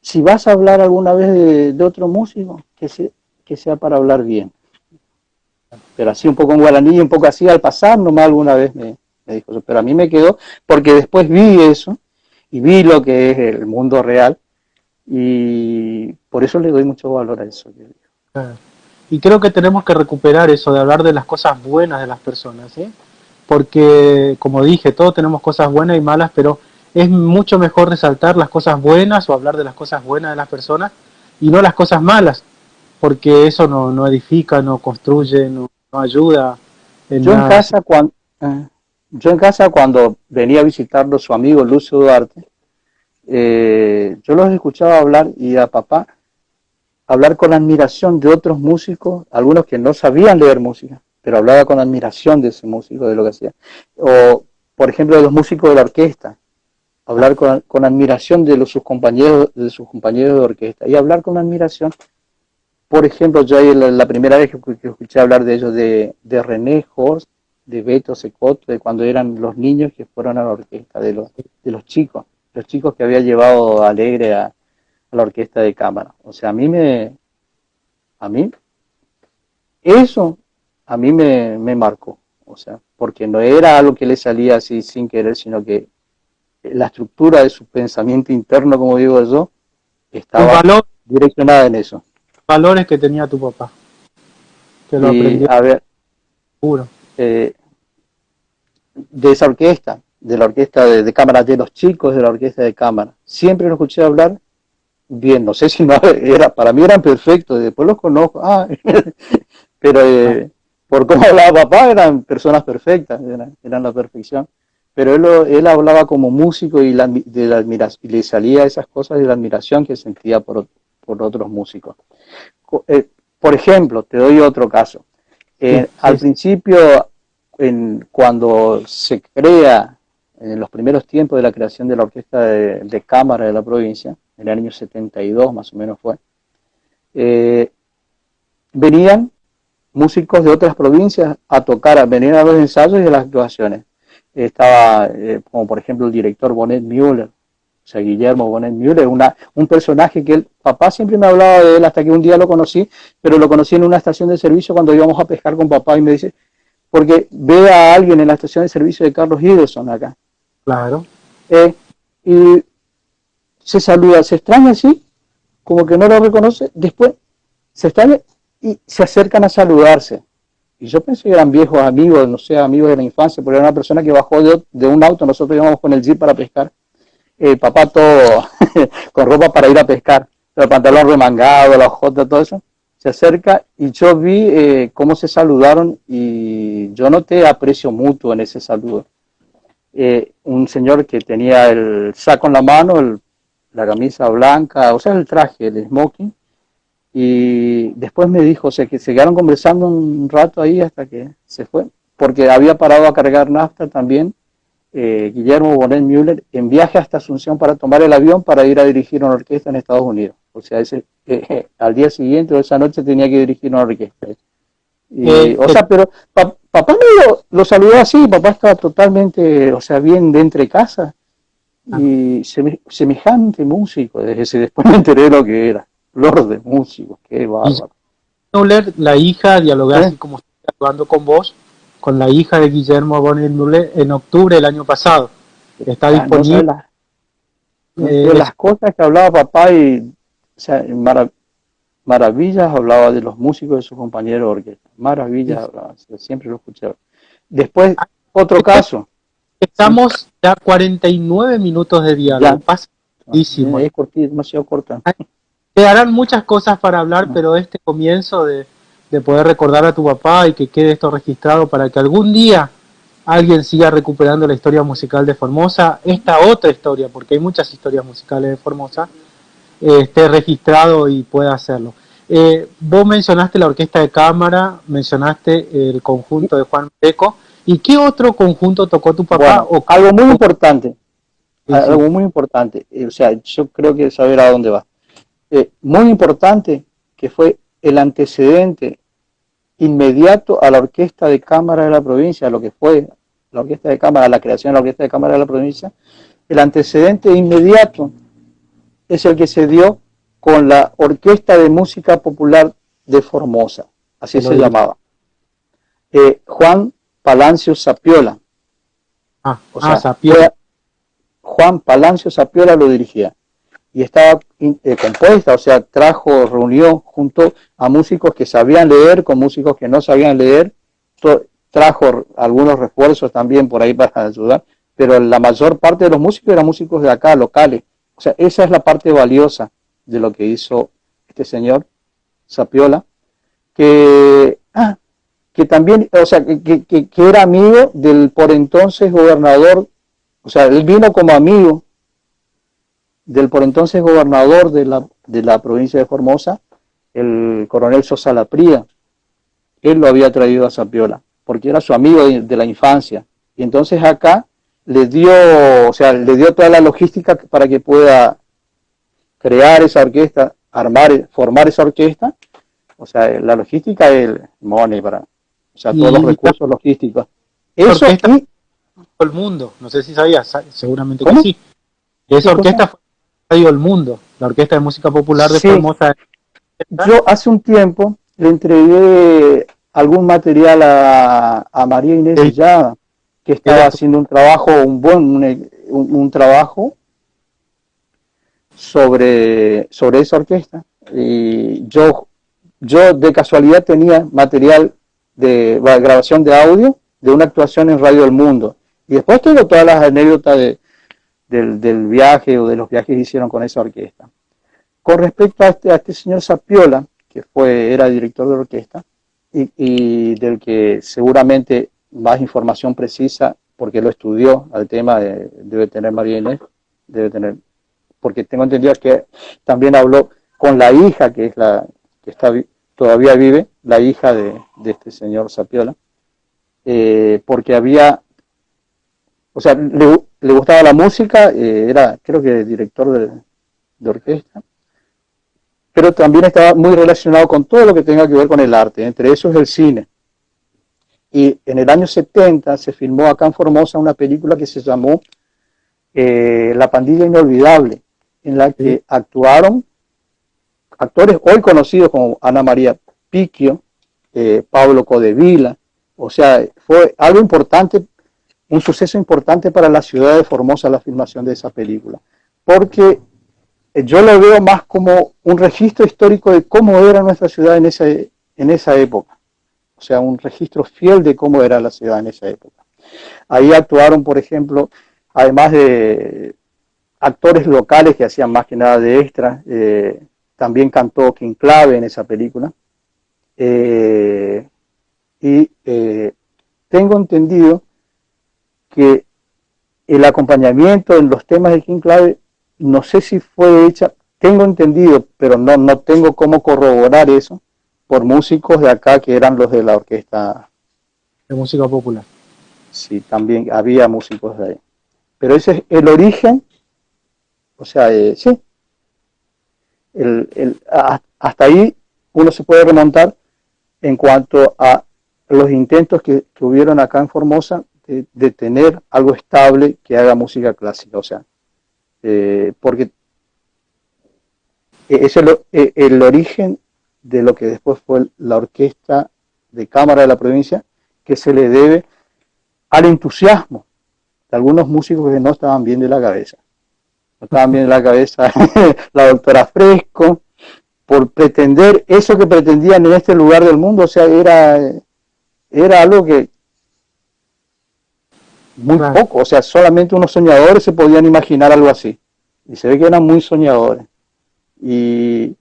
si vas a hablar alguna vez de otro músico, que sea para hablar bien. Pero así un poco en guaraní, un poco así al pasar, nomás alguna vez me dijo eso. Pero a mí me quedó, porque después vi eso, y vi lo que es el mundo real, y por eso le doy mucho valor a eso. Y creo que tenemos que recuperar eso de hablar de las cosas buenas de las personas, ¿sí? Porque, como dije, todos tenemos cosas buenas y malas, pero es mucho mejor resaltar las cosas buenas o hablar de las cosas buenas de las personas y no las cosas malas, porque eso no edifica, no construye, no ayuda en yo nada. En casa cuando venía a visitarlo su amigo Lucio Duarte, yo los escuchaba hablar, y a papá hablar con admiración de otros músicos, algunos que no sabían leer música, pero hablaba con admiración de ese músico, de lo que hacía. O, por ejemplo, de los músicos de la orquesta, hablar con admiración de sus compañeros de orquesta, y hablar con admiración, por ejemplo, yo la primera vez que escuché hablar de ellos, de René Horst, de Beto Secot, de cuando eran los niños que fueron a la orquesta, de los chicos que había llevado Alegre a la orquesta de cámara. O sea, eso a mí me marcó, o sea, porque no era algo que le salía así sin querer, sino que la estructura de su pensamiento interno, como digo yo, estaba direccionada en eso. Valores que tenía tu papá, que lo aprendió. A ver, seguro. De esa orquesta, de la orquesta de cámara, de los chicos de la orquesta de cámara, siempre lo escuché hablar bien, no sé si no era, para mí eran perfectos, después los conozco, pero por cómo hablaba papá, eran personas perfectas, eran la perfección. pero él hablaba como músico y de la admiración, y le salía esas cosas de la admiración que sentía por otros músicos. Por ejemplo, te doy otro caso. Al principio, cuando se crea, en los primeros tiempos de la creación de la orquesta de cámara de la provincia, en el año 72 más o menos fue, venían músicos de otras provincias a tocar, venían a los ensayos y a las actuaciones. Estaba, como por ejemplo, el director Bonet Müller, o sea, Guillermo Bonet Müller, un personaje que papá siempre me hablaba de él hasta que un día lo conocí, pero lo conocí en una estación de servicio cuando íbamos a pescar con papá y me dice, porque ve a alguien en la estación de servicio de Carlos Hiddleston acá. Claro. Y se saluda, se extraña así, como que no lo reconoce, después se extraña y se acercan a saludarse. Y yo pensé que eran viejos amigos, no sé, amigos de la infancia, porque era una persona que bajó de un auto, nosotros íbamos con el jeep para pescar. Papá todo con ropa para ir a pescar, el pantalón remangado, la ojota, todo eso. Se acerca y yo vi cómo se saludaron y yo noté aprecio mutuo en ese saludo. Un señor que tenía el saco en la mano, la camisa blanca, o sea, el traje, el smoking, y después me dijo, o sea, que se quedaron conversando un rato ahí hasta que se fue, porque había parado a cargar nafta también, Guillermo Bonet Müller, en viaje hasta Asunción para tomar el avión para ir a dirigir una orquesta en Estados Unidos. O sea, al día siguiente o esa noche tenía que dirigir una orquesta. O sea, pero papá me lo saludó así, papá estaba totalmente, o sea, bien de entre casa, y semejante músico, después me enteré de lo que era. Flor de músicos, qué bárbaro. Müller, la hija, dialogué así como estoy hablando con vos, con la hija de Guillermo Bonet Müller en octubre del año pasado. Está disponible. De las cosas que hablaba papá y, o sea, maravillas hablaba de los músicos de sus compañeros de orquesta. Maravillas hablaba, siempre lo escuchaba. Después, otro caso. Estamos ya 49 minutos de diálogo. Pasa muchísimo. Es cortito, demasiado corta. Quedarán muchas cosas para hablar, pero este comienzo de poder recordar a tu papá y que quede esto registrado para que algún día alguien siga recuperando la historia musical de Formosa, esta otra historia, porque hay muchas historias musicales de Formosa, esté registrado y pueda hacerlo. Vos mencionaste la orquesta de cámara, mencionaste el conjunto de Juan Peco, ¿y qué otro conjunto tocó tu papá? Bueno, algo muy importante, algo muy importante, o sea, yo creo que saber a dónde va. Muy importante, que fue el antecedente inmediato a la orquesta de cámara de la provincia, a lo que fue la orquesta de cámara, la creación de la orquesta de cámara de la provincia, el antecedente inmediato es el que se dio con la Orquesta de Música Popular de Formosa, así se llamaba. Juan Palancio Sapiola. Sapiola. Juan Palancio Sapiola lo dirigía. Y estaba compuesta, o sea, reunió junto a músicos que sabían leer con músicos que no sabían leer, trajo algunos refuerzos también por ahí para ayudar, pero la mayor parte de los músicos eran músicos de acá, locales. O sea, esa es la parte valiosa de lo que hizo este señor, Sapiola, que también, o sea, que era amigo del por entonces gobernador, o sea, él vino como amigo del por entonces gobernador de la provincia de Formosa, el coronel Sosa Lapría. Él lo había traído a Sapiola, porque era su amigo de la infancia. Y entonces acá le dio toda la logística para que pueda crear esa orquesta, formar esa orquesta. O sea, la logística es el money todos los recursos logísticos. Eso y todo el mundo, no sé si sabías, seguramente que sí. Esa orquesta fue Radio El Mundo, la Orquesta de Música Popular de Formosa. Yo hace un tiempo le entregué algún material a María Inés Villada, que estaba haciendo un trabajo, un trabajo sobre esa orquesta. Y yo de casualidad tenía material de grabación de audio de una actuación en Radio El Mundo. Y después tengo todas las anécdotas del viaje o de los viajes que hicieron con esa orquesta. Con respecto a este señor Sapiola, que era director de la orquesta, y del que seguramente más información precisa porque lo estudió al tema, debe tener María Inés, debe tener, porque tengo entendido que también habló con la hija, que es la que todavía vive, la hija de este señor Sapiola, porque había, o sea, le gustaba la música, era creo que director de orquesta, pero también estaba muy relacionado con todo lo que tenga que ver con el arte, entre esos el cine. Y en el año 70 se filmó acá en Formosa una película que se llamó La Pandilla Inolvidable, en la que actuaron actores hoy conocidos como Ana María Picchio, Pablo Codevila, o sea, fue algo importante, un suceso importante para la ciudad de Formosa la filmación de esa película, porque yo lo veo más como un registro histórico de cómo era nuestra ciudad en esa época, o sea, un registro fiel de cómo era la ciudad en esa época. Ahí actuaron, por ejemplo, además de actores locales que hacían más que nada de extra, también cantó King Clave en esa película, y tengo entendido que el acompañamiento en los temas de King Clave, no sé si fue hecha, tengo entendido, pero no tengo cómo corroborar eso, por músicos de acá que eran los de la orquesta de música popular. Sí, también había músicos de ahí. Pero ese es el origen, o sea, sí, hasta ahí uno se puede remontar en cuanto a los intentos que hubieron acá en Formosa de tener algo estable que haga música clásica, o sea, porque es el origen de lo que después fue la orquesta de cámara de la provincia, que se le debe al entusiasmo de algunos músicos que no estaban bien de la cabeza. No estaban bien de la cabeza la doctora Fresco, por pretender eso que pretendían en este lugar del mundo, o sea, era algo que muy poco, o sea, solamente unos soñadores se podían imaginar algo así. Y se ve que eran muy soñadores. Y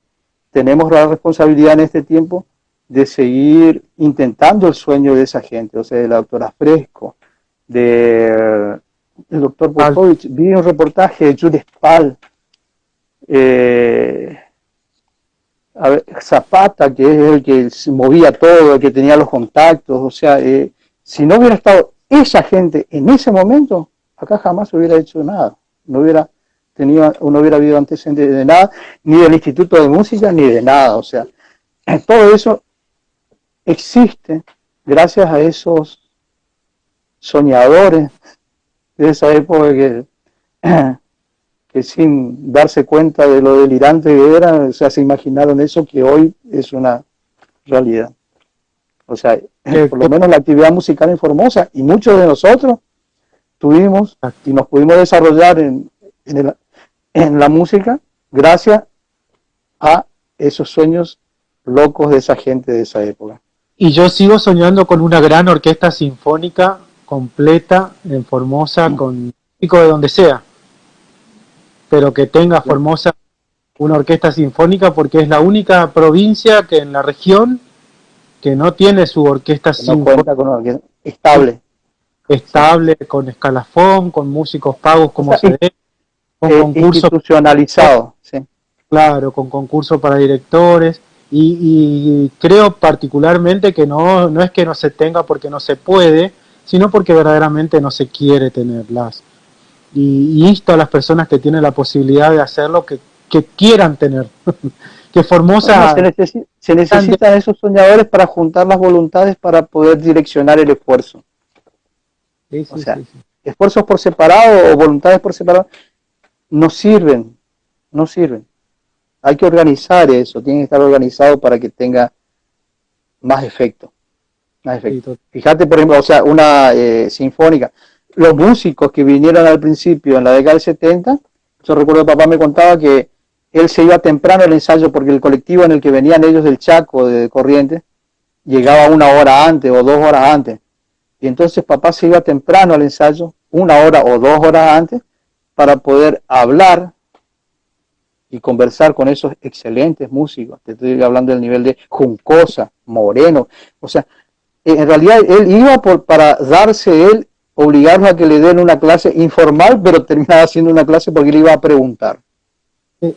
tenemos la responsabilidad en este tiempo de seguir intentando el sueño de esa gente, o sea, de la doctora Fresco, del doctor Popovich. Vi un reportaje de Jules Spall, a ver, Zapata, que es el que se movía todo, el que tenía los contactos, o sea, si no hubiera estado esa gente en ese momento, acá jamás hubiera hecho nada, no hubiera habido antecedentes de nada, ni del Instituto de Música, ni de nada, o sea, todo eso existe gracias a esos soñadores de esa época que sin darse cuenta de lo delirante que era, o sea, se imaginaron eso que hoy es una realidad. O sea, por lo menos la actividad musical en Formosa, y muchos de nosotros tuvimos y nos pudimos desarrollar en la música gracias a esos sueños locos de esa gente de esa época. Y yo sigo soñando con una gran orquesta sinfónica completa en Formosa, con músicos de donde sea, pero que tenga Formosa una orquesta sinfónica, porque es la única provincia que en la región que no tiene su orquesta sinfónica. No cuenta con una orquesta estable. Estable, con escalafón, con músicos pagos como se debe, con concursos institucionalizados, sí. Claro, con concursos para directores, y creo particularmente que no es que no se tenga porque no se puede, sino porque verdaderamente no se quiere tenerlas. Y insto a las personas que tienen la posibilidad de hacerlo que quieran tener. Que Formosa... Bueno, se necesitan esos soñadores para juntar las voluntades para poder direccionar el esfuerzo. Sí. Esfuerzos por separado o voluntades por separado no sirven. Hay que organizar eso, tiene que estar organizado para que tenga más efecto. Fíjate, por ejemplo, o sea, una sinfónica. Los músicos que vinieron al principio, en la década del 70, yo recuerdo que papá me contaba que él se iba temprano al ensayo porque el colectivo en el que venían ellos del Chaco, de Corrientes, llegaba 1 hora antes o 2 horas antes. Y entonces papá se iba temprano al ensayo, 1 hora o 2 horas antes, para poder hablar y conversar con esos excelentes músicos. Te estoy hablando del nivel de Juncosa, Moreno. O sea, en realidad él iba para darse él obligarlo a que le den una clase informal, pero terminaba haciendo una clase porque le iba a preguntar.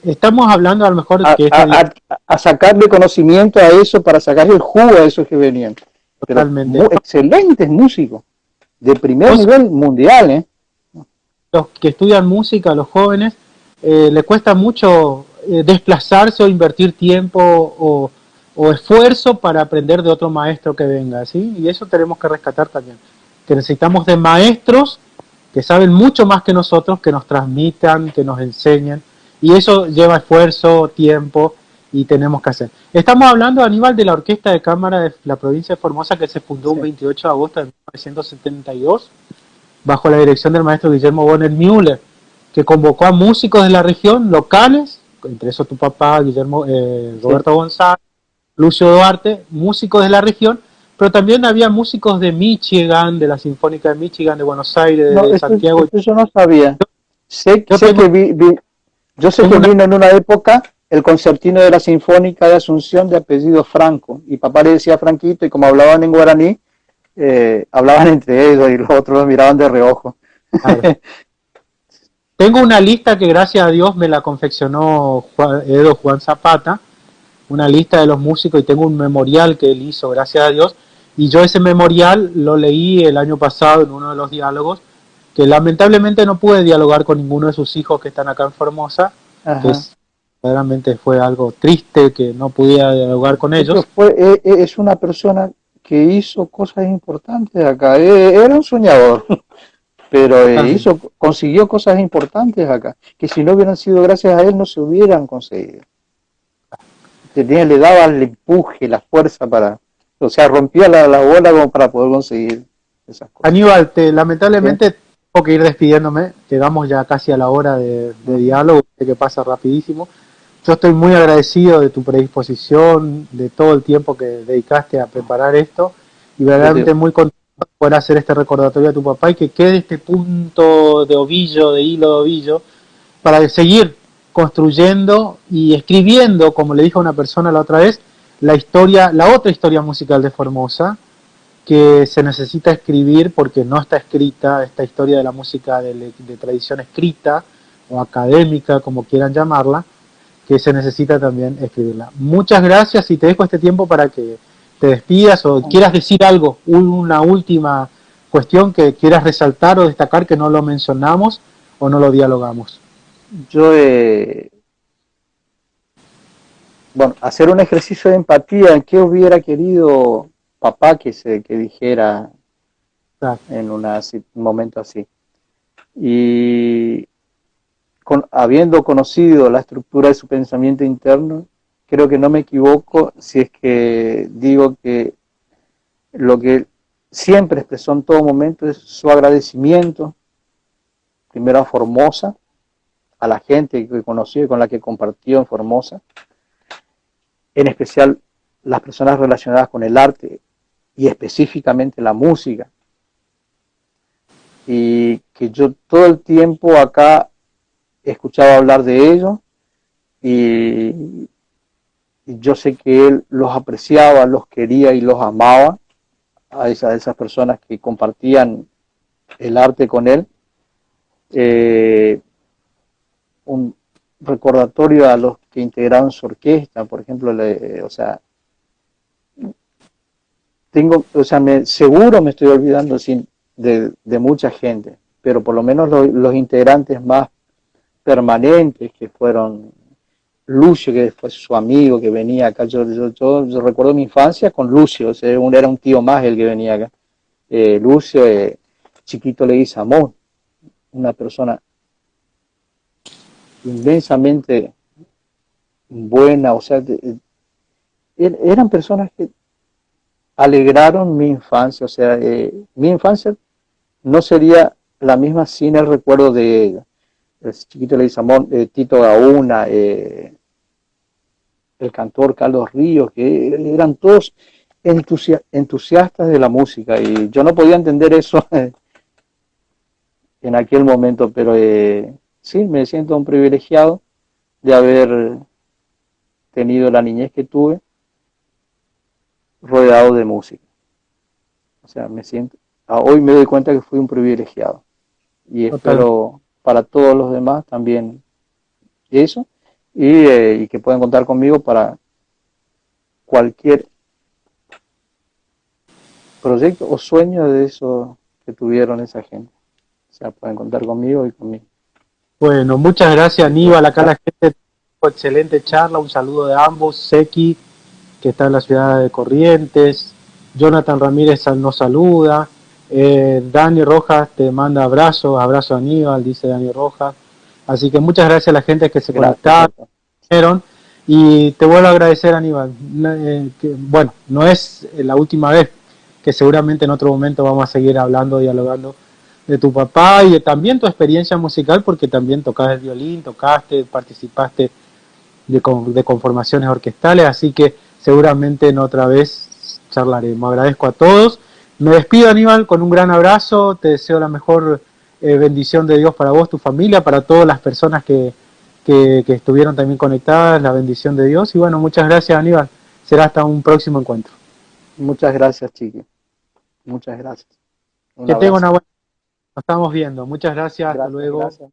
Estamos hablando a lo mejor A, que esta a, a sacarle conocimiento a eso para sacarle el jugo a esos que venían. Pero totalmente. excelentes músicos, de primer Vos, nivel mundial, ¿eh? los que estudian música, a los jóvenes, le cuesta mucho desplazarse o invertir tiempo o esfuerzo para aprender de otro maestro que venga, ¿sí? Y eso tenemos que rescatar también, que necesitamos de maestros que saben mucho más que nosotros, que nos transmitan, que nos enseñen, y eso lleva esfuerzo, tiempo, y tenemos que hacer. Estamos hablando, Aníbal, de la Orquesta de Cámara de la provincia de Formosa, que se fundó un Sí. 28 de agosto de 1972, bajo la dirección del maestro Guillermo Bonner Müller, que convocó a músicos de la región locales, entre esos tu papá, Guillermo, Sí. Roberto González, Lucio Duarte, músicos de la región, pero también había músicos de Michigan, de la Sinfónica de Michigan, de Buenos Aires, No, de Santiago. esto yo no sabía. Yo Sé tengo, que yo sé tengo que una, vino en una época el concertino de la Sinfónica de Asunción de apellido Franco, y papá le decía Franquito, y como hablaban en guaraní, hablaban entre ellos y los otros los miraban de reojo. claro, tengo una lista que gracias a Dios me la confeccionó Edo Juan Zapata, una lista de los músicos, y tengo un memorial que él hizo, gracias a Dios, y yo ese memorial lo leí el año pasado en uno de los diálogos, que lamentablemente no pude dialogar con ninguno de sus hijos que están acá en Formosa, que Ajá. verdaderamente fue algo triste que no pudiera dialogar con Sí, pero ellos. es una persona que hizo cosas importantes acá. Era un soñador, pero Totalmente. consiguió cosas importantes acá, que si no hubieran sido gracias a él no se hubieran conseguido. Le daba el empuje, la fuerza para, o sea, rompía la bola como para poder conseguir esas cosas. Aníbal, ¿Sí? lamentablemente tengo que ir despidiéndome, llegamos ya casi a la hora de Uh-huh. diálogo, que pasa rapidísimo. Yo estoy muy agradecido de tu predisposición, de todo el tiempo que dedicaste a preparar esto, y verdaderamente muy contento de poder hacer este recordatorio a tu papá y que quede este punto de ovillo, de hilo de ovillo, para seguir construyendo y escribiendo, como le dijo a una persona la otra vez, la historia, la otra historia musical de Formosa, que se necesita escribir porque no está escrita, esta historia de la música de tradición escrita o académica, como quieran llamarla, que se necesita también escribirla. Muchas gracias y te dejo este tiempo para que te despidas o quieras decir algo, una última cuestión que quieras resaltar o destacar que no lo mencionamos o no lo dialogamos. Yo, bueno, hacer un ejercicio de empatía, ¿qué hubiera querido papá que dijera Claro, en un momento así? Y habiendo conocido la estructura de su pensamiento interno, creo que no me equivoco si es que digo que lo que siempre expresó en todo momento es su agradecimiento, primero a Formosa, a la gente que conoció y con la que compartió en Formosa, en especial las personas relacionadas con el arte y específicamente la música, y que yo todo el tiempo acá he escuchado hablar de ellos, y yo sé que él los apreciaba, los quería y los amaba a esas personas que compartían el arte con él. Eh, un recordatorio a los que integraron su orquesta, por ejemplo, o sea, seguro me estoy olvidando de mucha gente, pero por lo menos los integrantes más permanentes que fueron Lucio, que fue su amigo que venía acá. Yo recuerdo mi infancia con Lucio, o sea, era un tío más el que venía acá. Lucio, Chiquito Leguizamón, una persona inmensamente buena, o sea, eran personas que alegraron mi infancia, o sea, mi infancia no sería la misma sin el recuerdo de ella. El Chiquito Leguizamón, Tito Gauna, el cantor Carlos Ríos, que eran todos entusiastas de la música, y yo no podía entender eso en aquel momento, pero sí, me siento un privilegiado de haber tenido la niñez que tuve rodeado de música. O sea, me siento hoy me doy cuenta que fui un privilegiado. Y espero para todos los demás también eso. Y que puedan contar conmigo para cualquier proyecto o sueño de eso que tuvieron esa gente. O sea, pueden contar conmigo y conmigo. Bueno, muchas gracias Aníbal, acá la gente, excelente charla, un saludo de ambos, Seki, que está en la ciudad de Corrientes, Jonathan Ramírez nos saluda, Dani Rojas te manda abrazos, abrazo a Aníbal, dice Dani Rojas, así que muchas gracias a la gente que se conectaron, y te vuelvo a agradecer Aníbal, bueno, no es la última vez, que seguramente en otro momento vamos a seguir hablando, dialogando de tu papá y también tu experiencia musical, porque también tocas el violín, tocaste, participaste de conformaciones orquestales, así que seguramente en otra vez charlaremos. Agradezco a todos. Me despido Aníbal con un gran abrazo, te deseo la mejor bendición de Dios para vos, tu familia, para todas las personas que estuvieron también conectadas, la bendición de Dios y bueno, muchas gracias Aníbal, será hasta un próximo encuentro. Muchas gracias, Chiqui. Muchas gracias. Que tenga una buena. Nos estamos viendo. Muchas gracias. Hasta luego. Gracias.